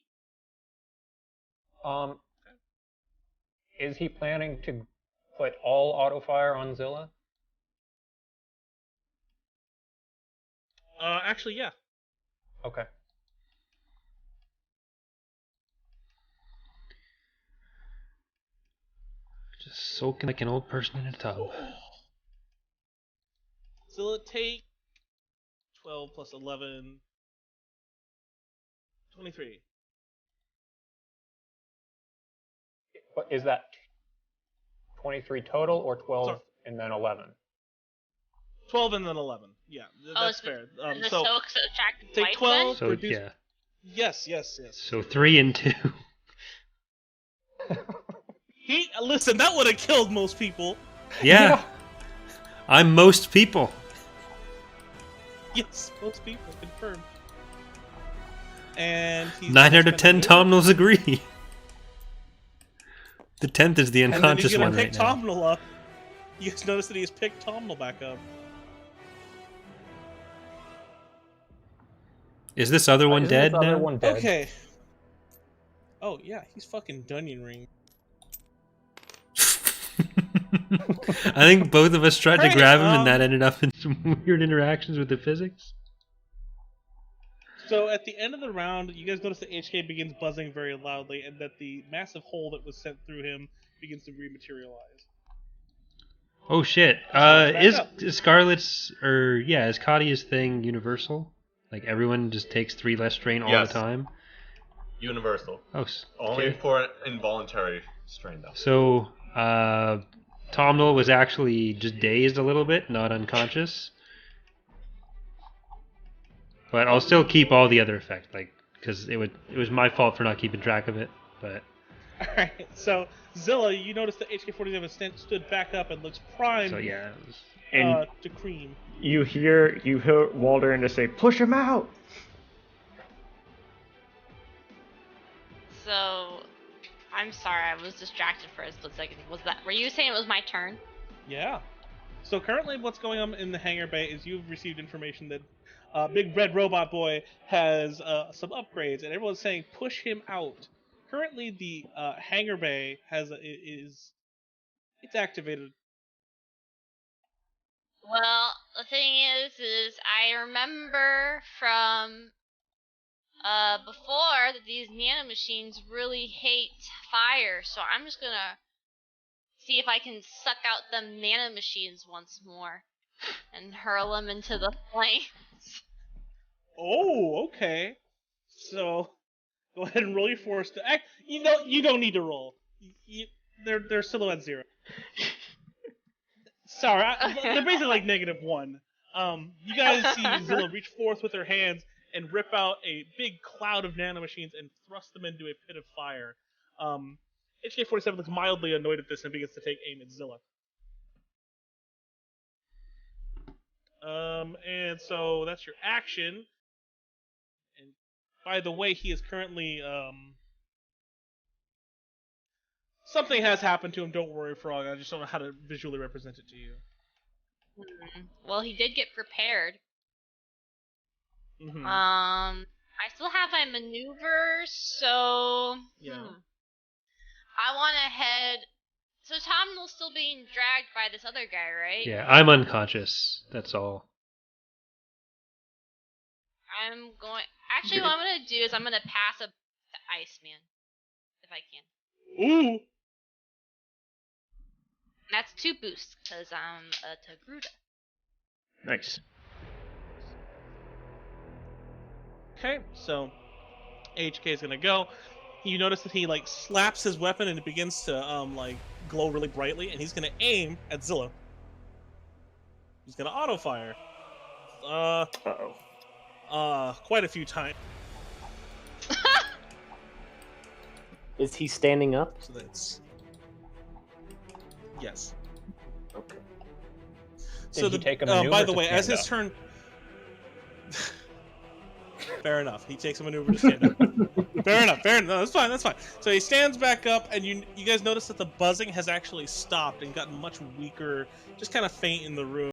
Is he planning to put all auto fire on Zilla? Actually, yeah. Okay. Just soaking like an old person in a tub. Zilla, take 12 plus 11. 23. What is that? 23 total or 12 Sorry. and then 11? 12 and then 11. Yeah, that's it's fair. the So soak subtracted take twice 12. So reduce- yeah. Yes. So 3 and 2. Listen, that would have killed most people. Yeah. I'm most people. Yes, most people confirmed. And he's 9 out gonna of 10 spend a move, Tomnals agree. The 10th is the and then he's unconscious gonna one pick right now. Tomnol up. You guys notice that he has picked Tomnol back up. Is this other one Isn't dead this other now? one dead? Okay. Oh yeah, he's fucking Dunyan Ring. I think both of us tried to Alright, grab him, and that ended up in some weird interactions with the physics. So at the end of the round, you guys notice that HK begins buzzing very loudly, and that the massive hole that was sent through him begins to rematerialize. Oh shit! back Is up. Scarlet's is Kadia's thing universal? Like everyone just takes 3 less strain all Yes. the time? Universal. Oh, Only okay. for involuntary strain, though. So Tomnol was actually just dazed a little bit, not unconscious. But I'll still keep all the other effects, like because it was my fault for not keeping track of it. But Alright, so Zilla, you notice that HK-47 stood back up and looks primed so yeah, And to cream. you hear Walder and to say, "Push him out." So, I'm sorry, I was distracted for a split second. Were you saying it was my turn? Yeah. So currently what's going on in the hangar bay is you've received information that Big Red Robot Boy has some upgrades, and everyone's saying push him out. Currently the hangar bay it's activated. Well, the thing is I remember from before that these nanomachines really hate fire, so I'm just gonna see if I can suck out them nanomachines once more and hurl them into the flames. Oh, okay. So go ahead and roll your force to act. You don't need to roll. They're still at 0. Sorry, they're basically like -1. You guys see Zilla reach forth with her hands and rip out a big cloud of nanomachines and thrust them into a pit of fire. HK-47 looks mildly annoyed at this and begins to take aim at Zilla. And so that's your action. And by the way, he is currently something has happened to him. Don't worry, Frog. I just don't know how to visually represent it to you. Well, he did get prepared. Mm-hmm. I still have my maneuvers, so Yeah. I want to head. So Tomnol's still being dragged by this other guy, right? yeah, I'm unconscious. That's all. I'm going. Actually, what I'm gonna do is I'm gonna pass up to Iceman, if I can. Ooh. That's 2 boosts because I'm a Togruta. Nice. Okay, so HK is gonna go. You notice that he like slaps his weapon and it begins to like glow really brightly, and he's gonna aim at Zilla. He's gonna auto fire. Quite a few times. Is he standing up? So that's yes. Okay. So he take a by maneuver the to way, as stand his up? turn. Fair enough. He takes a maneuver to stand up. Fair enough. No, that's fine. So he stands back up, and you guys notice that the buzzing has actually stopped and gotten much weaker, just kind of faint in the room.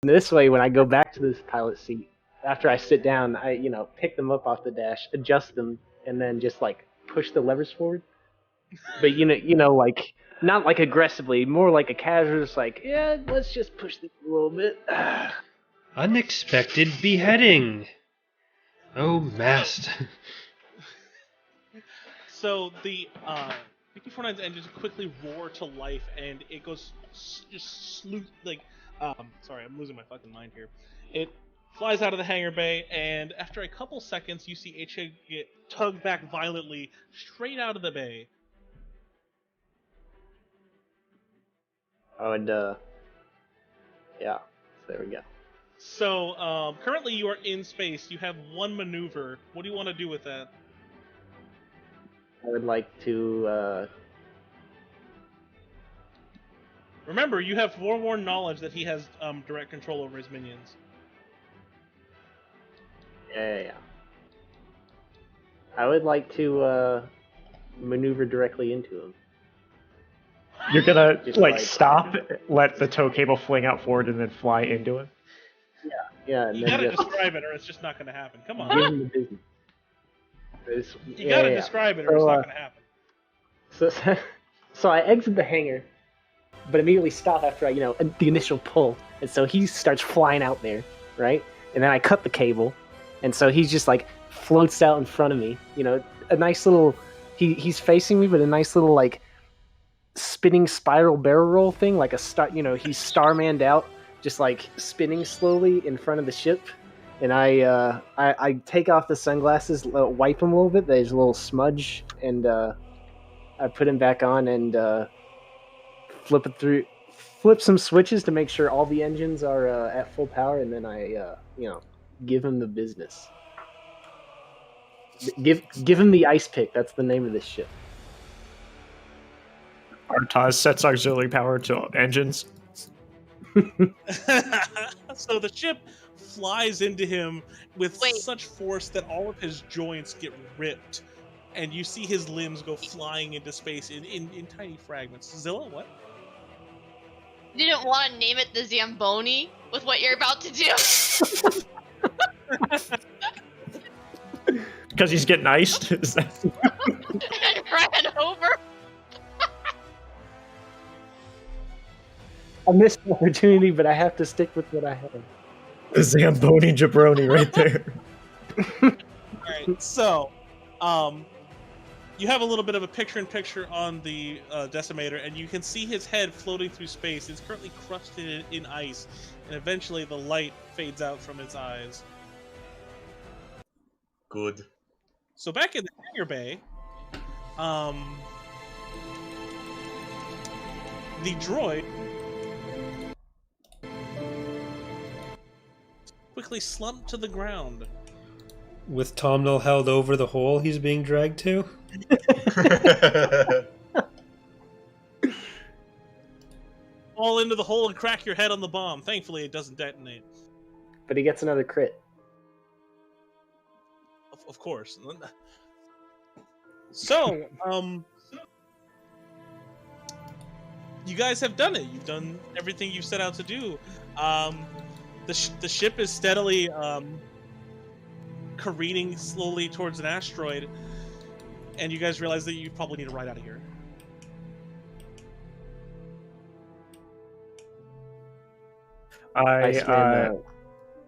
This way, when I go back to this pilot seat, after I sit down, I pick them up off the dash, adjust them, and then just like push the levers forward. But like not like aggressively, more like a casual, just like let's just push this a little bit. Unexpected beheading. Oh, master. So the BP-49's engines quickly roar to life, and it goes just sorry, I'm losing my fucking mind here. It flies out of the hangar bay, and after a couple seconds, you see HA get tugged back violently straight out of the bay. Oh, and yeah, there we go. So currently you are in space. You have one maneuver. What do you want to do with that? I would like to. Remember, you have forewarned knowledge that he has direct control over his minions. Yeah. I would like to maneuver directly into him. You're gonna Just stop, let the tow cable fling out forward, and then fly into him. Yeah, and You then gotta just describe it, or it's just not gonna happen. Come on. give him the business. You gotta describe it, or it's not gonna happen. So I exit the hangar, but immediately stop after the initial pull, and so he starts flying out there, right? And then I cut the cable, and so he's just like floats out in front of me. A nice little. He's facing me, but a nice little like spinning spiral barrel roll thing, like a star. He's starmanned out, just like spinning slowly in front of the ship. And I take off the sunglasses, wipe them a little bit. There's a little smudge, and I put him back on and flip some switches to make sure all the engines are at full power, and then I give him the business. Give him the ice pick. That's the name of this ship. Artaz sets auxiliary power to engines. So the ship flies into him with Wait. such force that all of his joints get ripped, and you see his limbs go flying into space in tiny fragments. Zilla, what? You didn't want to name it the Zamboni with what you're about to do. Because he's getting iced? And ran over. I missed the opportunity, but I have to stick with what I have. The Zamboni jabroni right there. Alright, so, you have a little bit of a picture-in-picture on the decimator, and you can see his head floating through space. It's currently crusted in ice, and eventually the light fades out from its eyes. Good. So back in the hangar bay, the droid quickly slumped to the ground. With Tomnol held over the hole he's being dragged to? Fall into the hole and crack your head on the bomb. Thankfully, it doesn't detonate. But he gets another crit. Of course. So, you guys have done it. You've done everything you set out to do. The ship is steadily careening slowly towards an asteroid, and you guys realize that you probably need to ride out of here. Iceman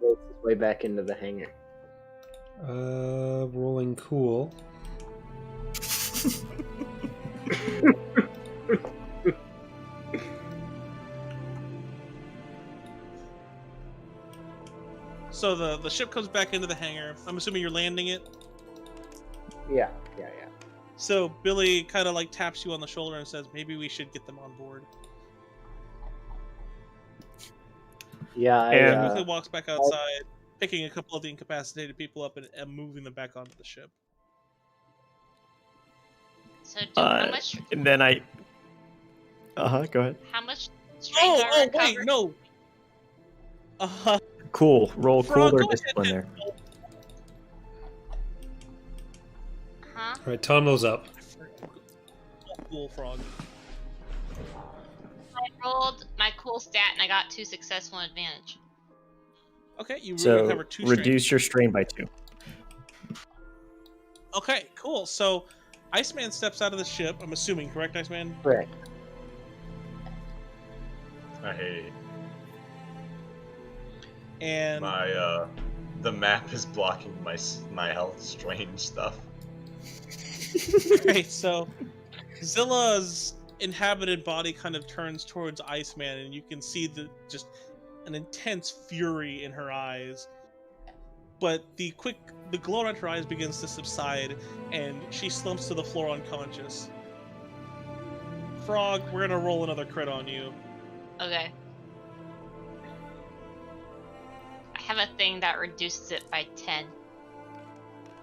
rolls his way back into the hangar. Rolling cool. So the ship comes back into the hangar. I'm assuming you're landing it. Yeah. So Billy kind of like taps you on the shoulder and says, "Maybe we should get them on board." Yeah, He And- quickly walks back outside, picking a couple of the incapacitated people up and moving them back onto the ship. So, how much? And then I... Go ahead. How much strength are Wait, recovered? no. Cool. Roll Frog, cool or go ahead discipline and there. roll. Huh? Alright, Tomnol's up. Cool frog. I rolled my cool stat and I got 2 successful advantage. Okay, you So recover 2 strain. reduce your strain by 2. Okay, cool. So Iceman steps out of the ship. I'm assuming, correct, Iceman? Correct. I hate it. And My the map is blocking my health strange stuff. right, so Zilla's inhabited body kind of turns towards Iceman, and you can see just an intense fury in her eyes. But the glow around her eyes begins to subside, and she slumps to the floor unconscious. Frog, we're gonna roll another crit on you. Okay. I have a thing that reduces it by 10.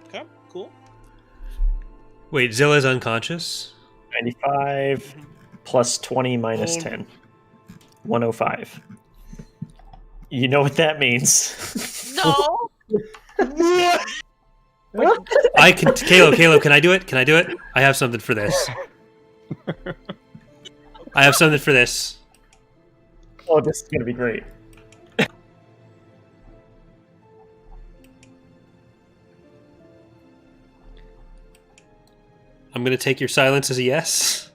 Okay, cool. Wait, Zilla's unconscious? 95 plus 20 minus Oh. 10. 105. You know what that means. No! I can. Caleb, can I do it? Can I do it? I have something for this. I have something for this. Oh, this is going to be great. I'm going to take your silence as a yes.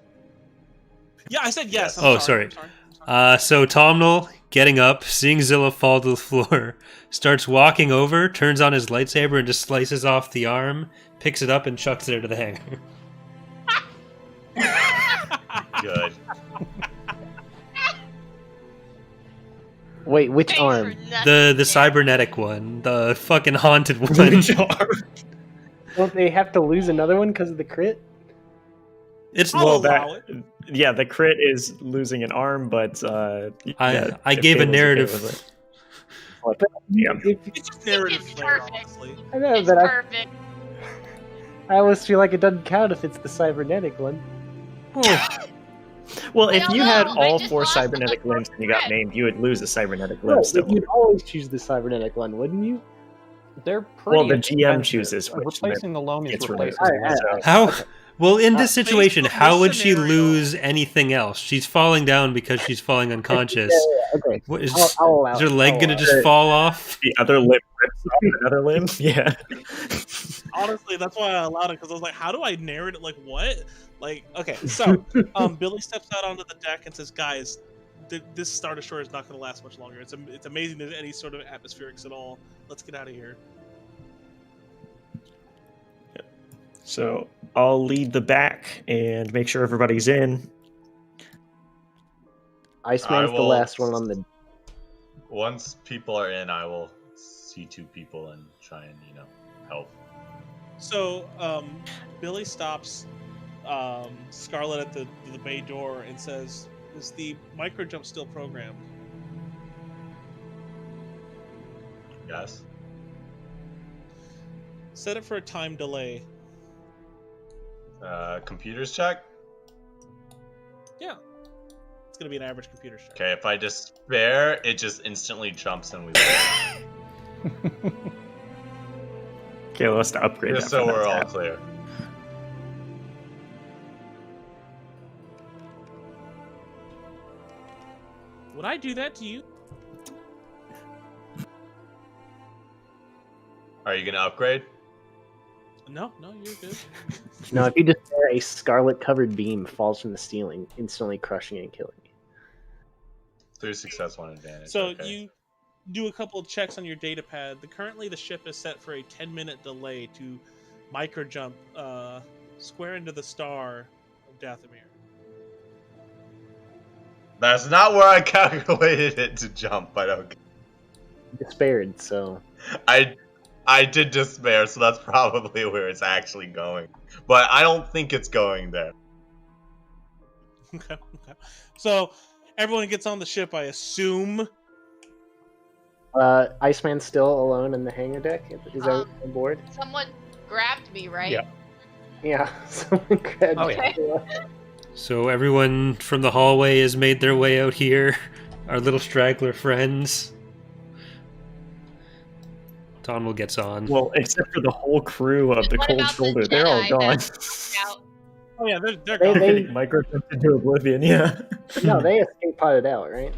Yeah, I said yes. Oh, I'm sorry. I'm sorry. So Tomnol, getting up, seeing Zilla fall to the floor, starts walking over, turns on his lightsaber, and just slices off the arm, picks it up, and chucks it into the hangar. Good. Wait, which Thanks arm? for nothing, The man. cybernetic one, the fucking haunted one. Don't they have to lose another one because of the crit? It's I'll Well, allow that it. yeah, the crit is losing an arm, but I yeah, I if gave a Caleb's okay narrative. with it. But, yeah. It's just narrative It's flair, perfect. honestly. I know, It's but perfect. I always feel like it doesn't count if it's the cybernetic one. Well, I if don't you had know, I all just 4 lost the cybernetic limbs and you got crit. named, you would lose a cybernetic limb No, still. but you'd always choose the cybernetic one, wouldn't you? They're pretty Well, the GM expensive. chooses which Replacing the loam is gets replacing removed. the Alright, limb. How? Well, in this Based situation, on how this would she scenario- lose anything else? She's falling down because she's falling unconscious. Okay. What is, I'll allow is her it. leg I'll gonna allow just fall off? The other limb rips off another limb? Yeah. Honestly, that's why I allowed it, because I was like, how do I narrate it? Like, what? Like, okay, so Billy steps out onto the deck and says, guys, this Star Destroyer is not going to last much longer. It's amazing there's any sort of atmospherics at all. Let's get out of here. So I'll lead the back and make sure everybody's in. Iceman's I the will- last one on the. Once people are in, I will see 2 people and try and help. So Billy stops Scarlet at the bay door and says, is the micro jump still programmed? Yes. Set it for a time delay. Computers check. Yeah. It's going to be an average computer check. Okay, if I despair, it just instantly jumps and we win. Okay, well, let's upgrade Just that. so for we're that all tab. clear. Would I do that to you? Are you gonna upgrade? No, you're good. No, if you just wear a scarlet-covered beam falls from the ceiling, instantly crushing and killing you. 3 success, 1 advantage. So okay. you do a couple of checks on your data pad. Currently, the ship is set for a 10-minute delay to micro jump square into the star of Dathomir. That's not where I calculated it to jump, but okay. Despaired, so. I did despair, so that's probably where it's actually going. But I don't think it's going there. Okay. So everyone gets on the ship, I assume. Iceman's still alone in the hangar deck? Is everyone on board? Someone grabbed me, right? Yeah. Yeah, someone grabbed Oh, you. So everyone from the hallway has made their way out here. Our little straggler friends. Tomnol gets on. Well, except for the whole crew of And the what Cold about the Shoulder, they're all Jedi gone. that out? Oh yeah, they're They- gone. they- Micro jumped into oblivion, yeah. No, they escape potted out, right?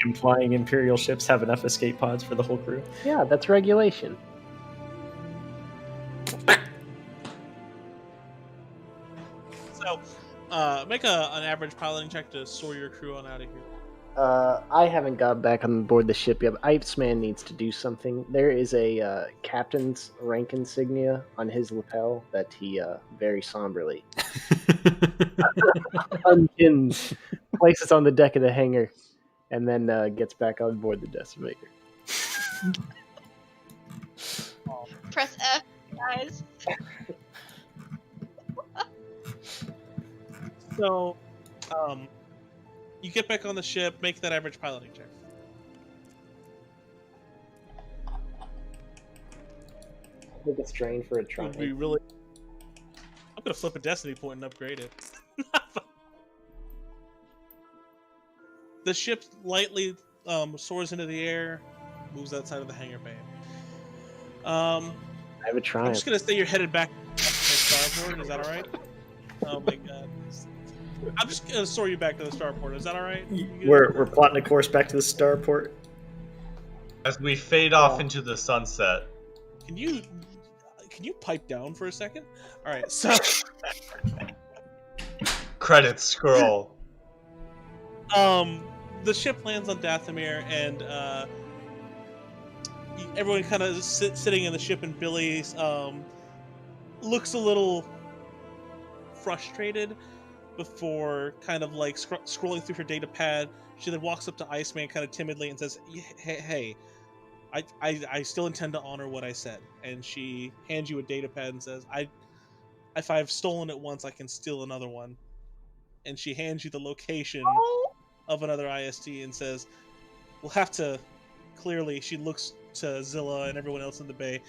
implying Imperial ships have enough escape pods for the whole crew. Yeah, that's regulation. So, make an average piloting check to soar your crew on out of here. I haven't got back on board the ship yet. Iceman needs to do something. There is a captain's rank insignia on his lapel that he very somberly unpins, places on the deck of the hangar, and then gets back on board the decimator. Press F, guys. So, you get back on the ship, make that average piloting check. Take a strain for a Would try. be really. I'm gonna flip a destiny point and upgrade it. The ship lightly soars into the air, moves outside of the hangar bay. I have a I'm triumph. just gonna say you're headed back to starboard. Is that all right? Oh my god. I'm just gonna soar you back to the starport. Is that all right? We're plotting a course back to the starport. As we fade off into the sunset. Can you pipe down for a second? All right. So Credits scroll. the ship lands on Dathomir, and everyone kind of sitting in the ship, and Billy looks a little frustrated before kind of like scrolling through her data pad. She then walks up to Iceman kind of timidly and says, hey, I still intend to honor what I said. And she hands you a data pad and says, if I've stolen it once, I can steal another one. And she hands you the location of another IST and says, we'll have to, clearly, she looks to Zilla and everyone else in the bay,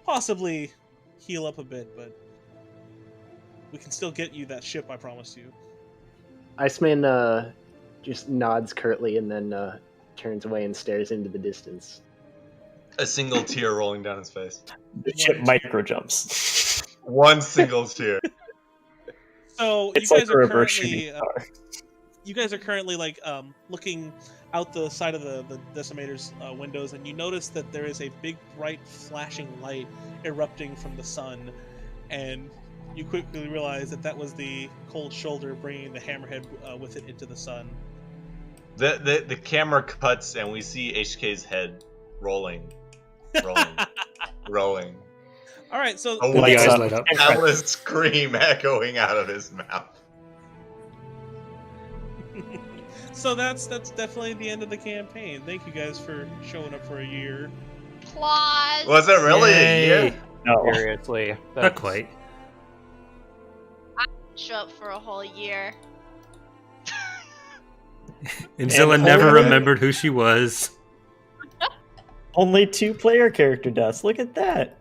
possibly heal up a bit, but we can still get you that ship I promised you. Iceman just nods curtly and then turns away and stares into the distance. A single tear rolling down his face. The ship micro jumps. One single tear. So It's you like guys a are reverse currently shooting star. you guys are currently like looking out the side of the decimator's windows, and you notice that there is a big bright flashing light erupting from the sun, and you quickly realize that was the cold shoulder bringing the hammerhead with it into the sun. The camera cuts and we see HK's head rolling. Rolling. All right, so A The eyes up. light up. helpless scream echoing out of his mouth. so that's definitely the end of the campaign. Thank you guys for showing up for a year. Claws. Was it really a Yay. year? No. Seriously. Not that's- quite. Show up for a whole year. And Zilla And never only- remembered who she was. Only 2 player character deaths. Look at that.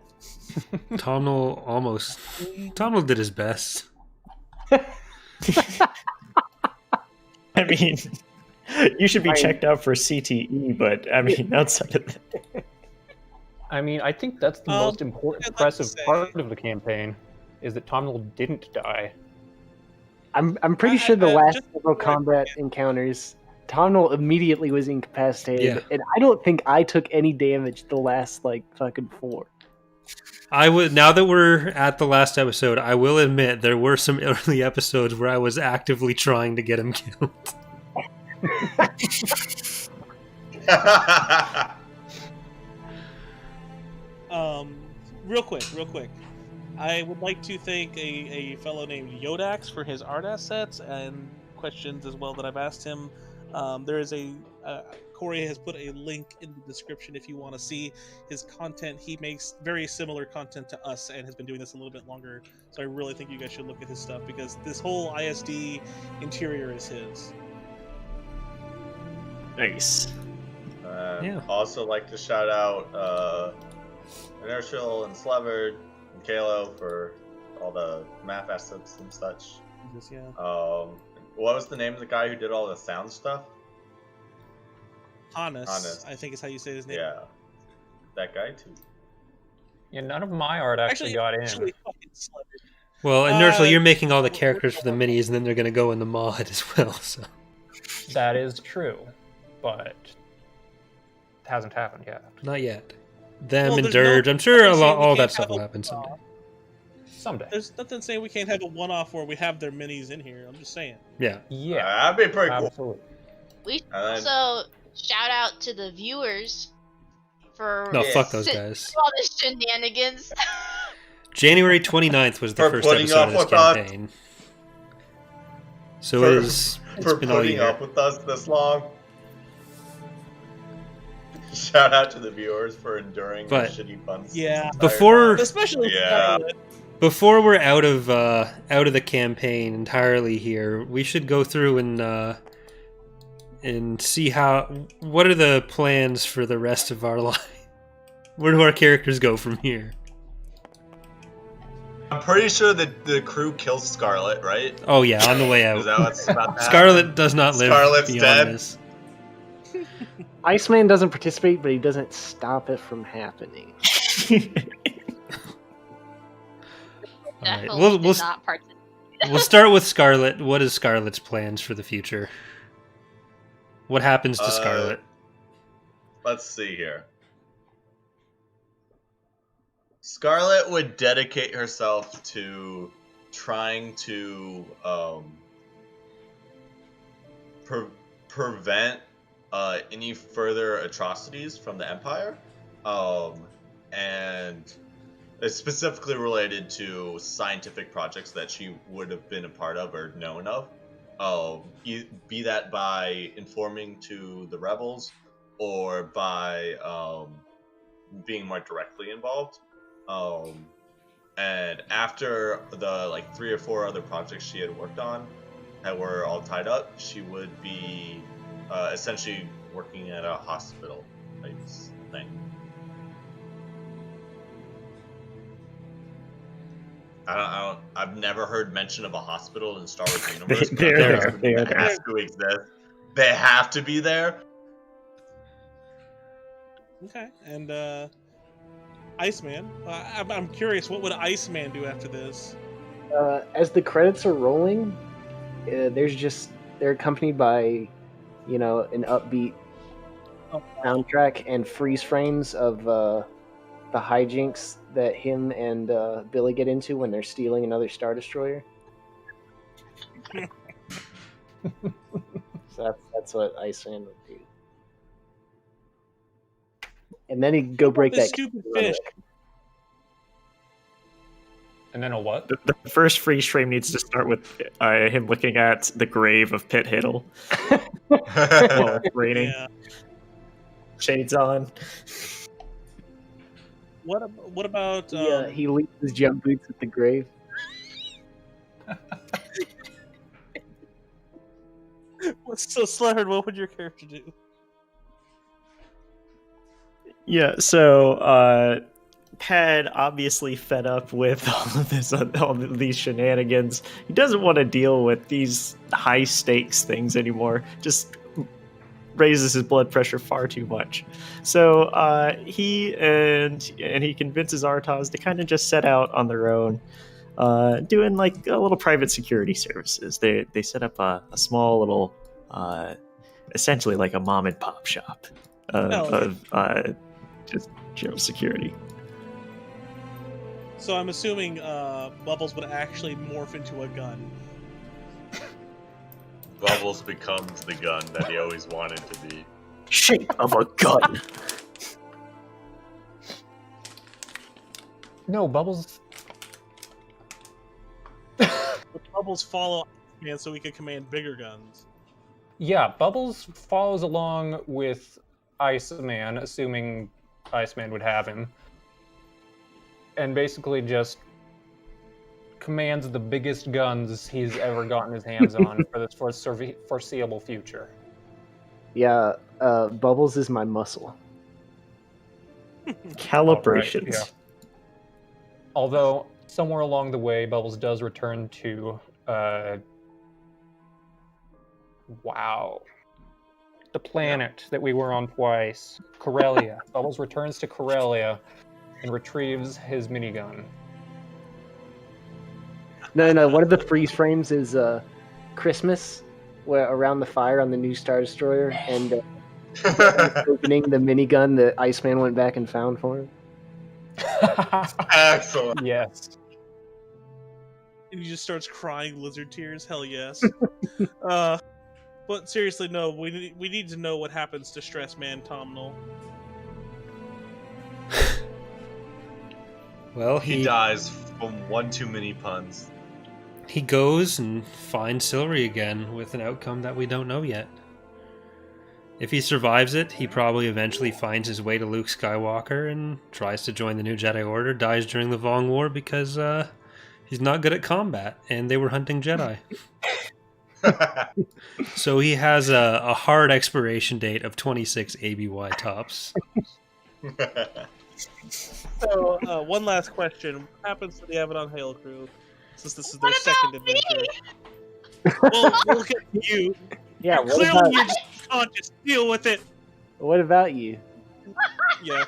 Tomnol did his best. I mean, you should be checked out for CTE, but I mean, outside of that. I mean, I think that's the most important, I'd like to impressive say- part of the campaign, is that Tomnol didn't die. I'm pretty sure the I- last just several before I combat encounters, Tomnol immediately was incapacitated, Yeah. and I don't think I took any damage the last like fucking 4. I would, now that we're at the last episode, I will admit there were some early episodes where I was actively trying to get him killed. Real quick. I would like to thank a fellow named Yodax for his art assets and questions as well that I've asked him. There is Corey has put a link in the description if you want to see his content. He makes very similar content to us and has been doing this a little bit longer. So I really think you guys should look at his stuff, because this whole ISD interior is his. Nice. Yeah. Also like to shout out Inertial and Slevered and Kalo for all the map assets and such. Yeah. What was the name of the guy who did all the sound stuff? Hannes, Hannes. I think is how you say his name. Yeah, that guy too. Yeah, none of my art actually got in. Actually, fucking Slevered. Well, Inertial, Uh, you're making all the characters for the minis, and then they're going to go in the mod as well. So That is true, but hasn't happened yet. Not yet. Them Well, and there's no- Dirge. I'm sure nothing saying we all can't that stuff have will a happen someday. one-off. Someday. There's nothing saying we can't have a one-off where we have their minis in here. I'm just saying. Yeah. Yeah, That'd be pretty cool. absolutely. We should And then- also shout out to the viewers for No, Yeah. fuck those guys. all the shenanigans. January 29th was the For first putting episode up of this with us. campaign. So For- it's For been all putting year. up with us this long. Shout out to the viewers for enduring But- the shitty puns. Yeah. Before Especially Yeah. Scarlet. before we're out of the campaign entirely here, we should go through and see what are the plans for the rest of our life. Where do our characters go from here? I'm pretty sure that the crew kills Scarlet, right? Oh yeah, on the way Is out. that what's about to happen? Scarlet does not live Scarlet's beyond dead. this. Iceman doesn't participate, but he doesn't stop it from happening. All right, Definitely we'll did not participate. we'll start with Scarlet. What is Scarlet's plans for the future? What happens to Scarlet? Let's see here. Scarlet would dedicate herself to trying to prevent any further atrocities from the Empire, and it's specifically related to scientific projects that she would have been a part of or known of. Be that by informing to the rebels or by being more directly involved. And after the 3 or 4 other projects she had worked on that were all tied up, she would be essentially working at a hospital type thing. I've never heard mention of a hospital in Star Wars universe. but They're I'm there. assuming They are it has to exist. They have to be there. Okay, and Iceman. I'm curious, what would Iceman do after this? As the credits are rolling, they're accompanied by, an upbeat soundtrack and freeze frames of the hijinks that him and Billy get into when they're stealing another Star Destroyer. So that's what Iceman would do. And then he'd go break This that stupid runway. fish. And then a what? The first freeze frame needs to start with him looking at the grave of Pit Hiddle while it's raining. Yeah. Shades on. What about? He leaves his jump boots at the grave. So Slurred, what would your character do? Yeah, so Pad, obviously fed up with all of these shenanigans. He doesn't want to deal with these high stakes things anymore. Just raises his blood pressure far too much. So he convinces Artaz to kind of just set out on their own, doing like a little private security services. They set up a small little, essentially like a mom and pop shop of just general security. So I'm assuming Bubbles would actually morph into a gun. Bubbles becomes the gun that he always wanted to be. Shape of a gun. No, Bubbles. Would Bubbles follow Iceman so he could command bigger guns? Yeah, Bubbles follows along with Iceman, assuming Iceman would have him, and basically just commands the biggest guns he's ever gotten his hands on for the foreseeable future. Yeah, Bubbles is my muscle. Calibrations. Right, yeah. Although, somewhere along the way, Bubbles does return to, the planet that we were on twice, Corellia. Bubbles returns to Corellia and retrieves his minigun. No, one of the freeze frames is Christmas, where around the fire on the new Star Destroyer, and Opening the minigun that Iceman went back and found for him. Excellent. Yes. And he just starts crying lizard tears. Hell yes. But seriously, no. We need to know what happens to Stress Man Tomnol. Well, He dies from one too many puns. he goes and finds Silvery again with an outcome that we don't know yet. If he survives it, he probably eventually finds his way to Luke Skywalker and tries to join the New Jedi Order, dies during the Vong War because he's not good at combat and they were hunting Jedi. So he has a hard expiration date of 26 ABY tops. So, one last question. What happens to the Abaddon Hail crew? Since this is their What second about me? adventure. Well, look at you. Yeah, what Clearly, about, you're just conscious. Deal with it. what about you? Yeah.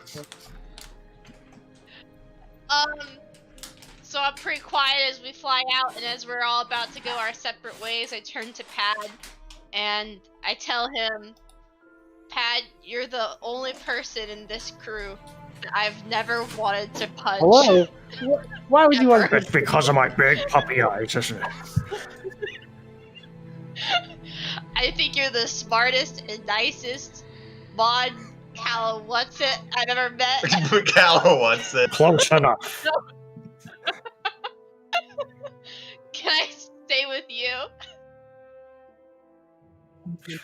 So I'm pretty quiet as we fly out, and as we're all about to go our separate ways, I turn to Pad, and I tell him, Pad, you're the only person in this crew that I've never wanted to punch. Hello? Why would you want to It's because of my big puppy eyes, isn't it? I think you're the smartest and nicest mod what's it I've ever met. Callow wants it. Close enough. Can I stay with you?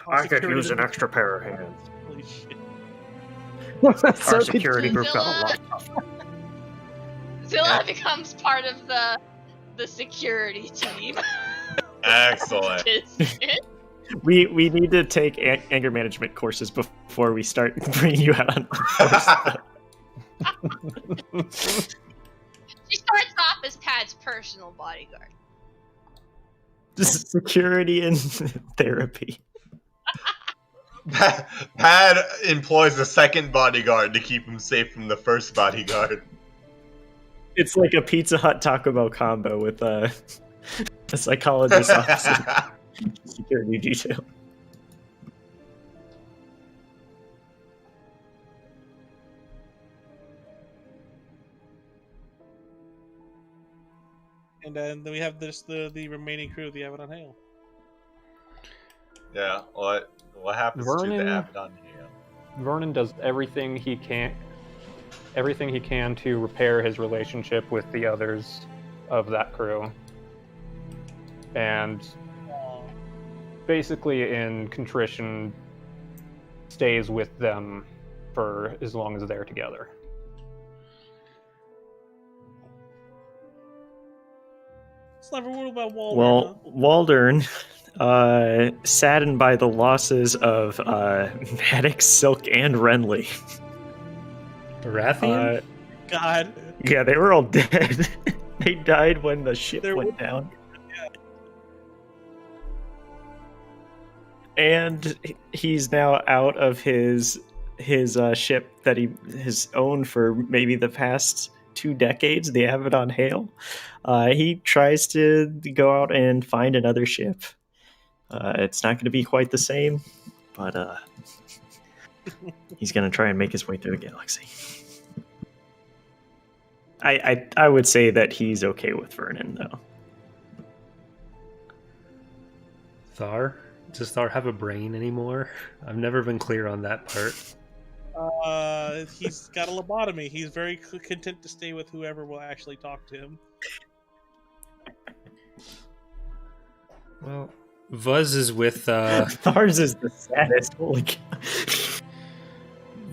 I could use an extra pair of hands. Holy shit. So Our could security you. group got a lot tougher. Zilla becomes part of the security team. Excellent. We need to take anger management courses before we start bringing you out on course. She starts off as Pad's personal bodyguard. Security and therapy. Pad employs a second bodyguard to keep him safe from the first bodyguard. It's like a Pizza Hut Taco Bell combo with a psychologist officer. Security detail. And then we have the remaining crew of the Abaddon Hail. Yeah, what happens to Vernon- the Abaddon Hail? Vernon does everything he can to repair his relationship with the others of that crew. And basically in contrition stays with them for as long as they're together. Let's never worry about Waldern. Well, Waldern, saddened by the losses of Maddox, Silk, and Renly. Baratheon? God. Yeah, they were all dead. They died when the ship There went were- down. And he's now out of his ship that he has owned for maybe the past 2 decades, the Abaddon Hail. He tries to go out and find another ship. It's not going to be quite the same, but he's going to try and make his way through the galaxy. I would say that he's okay with Vernon, though. Thar? Does Thar have a brain anymore? I've never been clear on that part. He's got a lobotomy. He's very content to stay with whoever will actually talk to him. Well, Vuz is with Thar's is the saddest. Holy cow.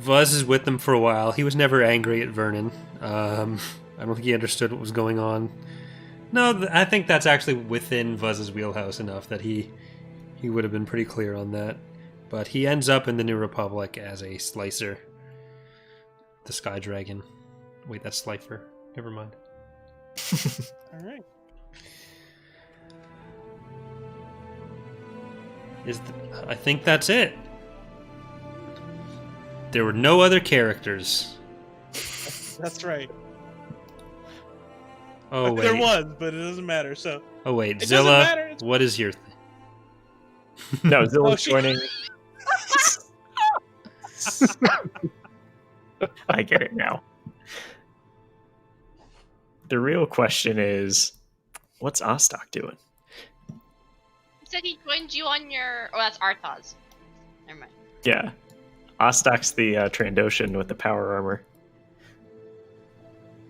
Vuz is with them for a while. He was never angry at Vernon. I don't think he understood what was going on. No, I think that's actually within Vuz's wheelhouse enough that he would have been pretty clear on that. But he ends up in the New Republic as a Slicer. The Sky Dragon. Wait, that's Slifer. Never mind. All right. I think that's it. There were no other characters. That's right. Oh wait. There was, but it doesn't matter. So Oh wait, It doesn't Zilla. matter, it's- What is your? No, Zilla's she- joining. I get it now. The real question is, what's Ostok doing? He said he joined you on your. Oh, that's Arthaz. Never mind. Yeah. Ostok's the Trandoshan with the power armor.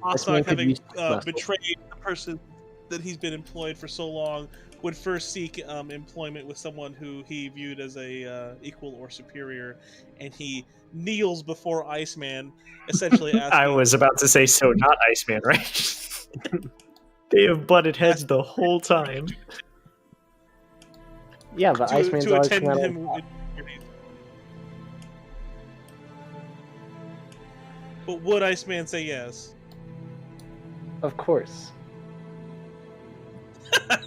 Ostok, could having use muscle. betrayed the person that he's been employed for so long, would first seek employment with someone who he viewed as a equal or superior, and he kneels before Iceman, essentially asking. I was about to say, so not Iceman, right? They have butted heads the whole time. Yeah, but Iceman's to always attend come out him. on top. But would Iceman say yes? Of course.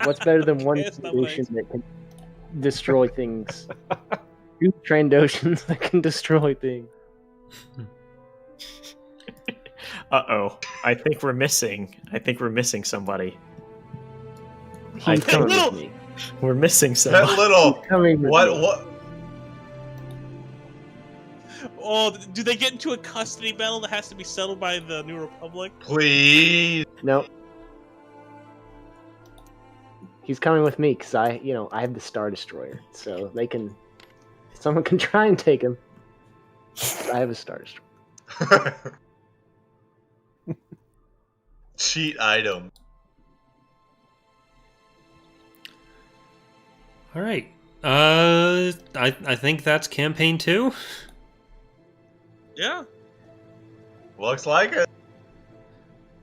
What's better than one It's not what I solution that can destroy things? Two Trandoshans that can destroy things. Uh-oh. I think we're missing somebody. He's Hey, coming little- with me. We're missing That somebody. little. Coming with me. What? Oh, do they get into a custody battle that has to be settled by the New Republic? Please. No. He's coming with me because I have the Star Destroyer, so someone can try and take him. But I have a Star Destroyer. Cheat item. All right. I think that's campaign 2. Yeah. Looks like it.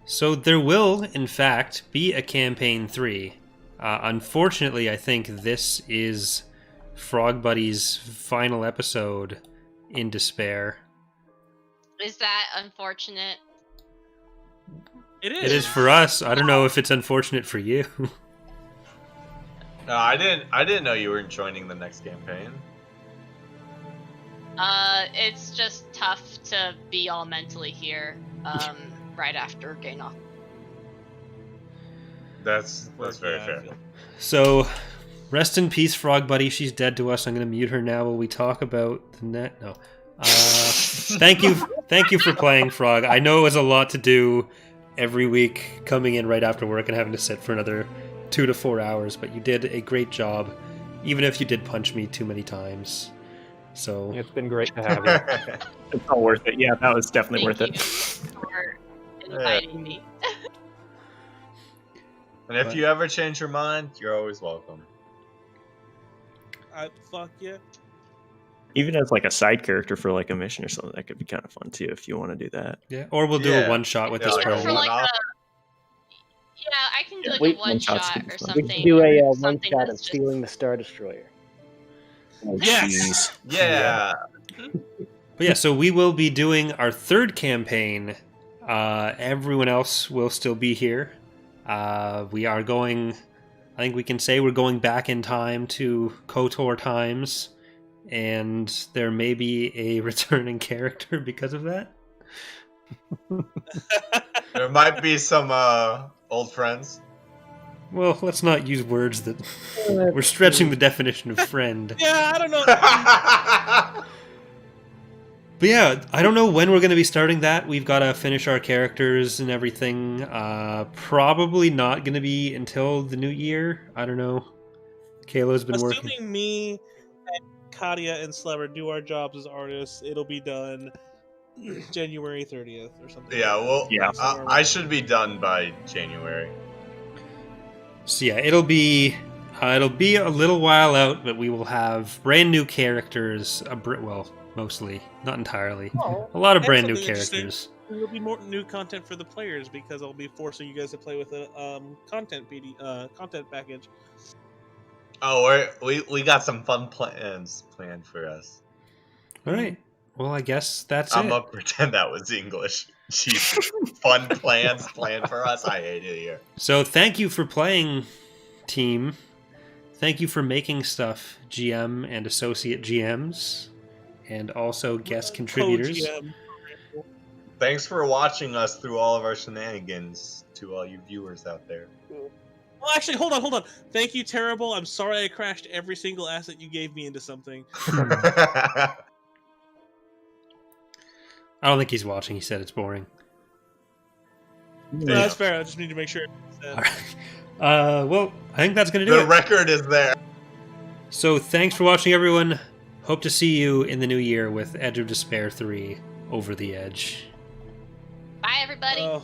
So there will, in fact, be a campaign 3. Unfortunately, I think this is Frog Buddy's final episode in despair. Is that unfortunate? It is. It is for us. I don't know if it's unfortunate for you. No, I didn't know you were joining the next campaign. It's just tough to be all mentally here, right after Gainoth. That's very Yeah, I fair. feel- So, rest in peace, Frog Buddy. She's dead to us. I'm going to mute her now while we talk about the net. No. Thank you for playing, Frog. I know it was a lot to do every week, coming in right after work and having to sit for another 2 to 4 hours, but you did a great job, even if you did punch me too many times. So, It's been great to have you. It's all worth it. Yeah, that was definitely Thank worth you it. for inviting me. And if you ever change your mind, you're always welcome. Fuck yeah. Even as like a side character for like a mission or something, that could be kind of fun too if you want to do that. yeah. Or we'll do Yeah. a one-shot with Yeah, this like a party. For like one-off. yeah, I can do like Wait, a one one-shots shot could be or fun. something. We can do a one something shot of that's just- stealing the Star Destroyer. Yes. Yeah. But yeah, so we will be doing our 3rd campaign. Everyone else will still be here. We are going, I think we can say we're going back in time to KOTOR times, and there may be a returning character because of that. There might be some old friends. Well, let's not use words that we're stretching the definition of friend. Yeah, I don't know. But yeah, I don't know when we're going to be starting that. We've got to finish our characters and everything. Probably not going to be until the new year. I don't know. Kayla's been Assuming working. me and Katia and Slever do our jobs as artists, it'll be done January 30th or something. Yeah, well, Yeah. I should be done by January. So yeah, it'll be a little while out, but we will have brand new characters. Well, mostly, not entirely. Oh, A lot of and brand new something interesting. characters. There'll be more new content for the players because I'll be forcing you guys to play with a content package. Oh, we got some fun plans planned for us. All right. Well, I guess that's I'm it. gonna pretend that was English. Jesus, fun plans planned for us. I hate it here. So thank you for playing, team. Thank you for making stuff, GM and associate GMs, and also guest contributors. Co-GM. Thanks for watching us through all of our shenanigans to all you viewers out there. Well, actually, hold on. Thank you, Terrible. I'm sorry I crashed every single asset you gave me into something. I don't think he's watching. He said it's boring. No, that's fair. I just need to make sure. All right. Well, I think that's going to do The it. record is there. So thanks for watching, everyone. Hope to see you in the new year with Edge of Despair 3 Over the Edge. Bye, everybody. Oh.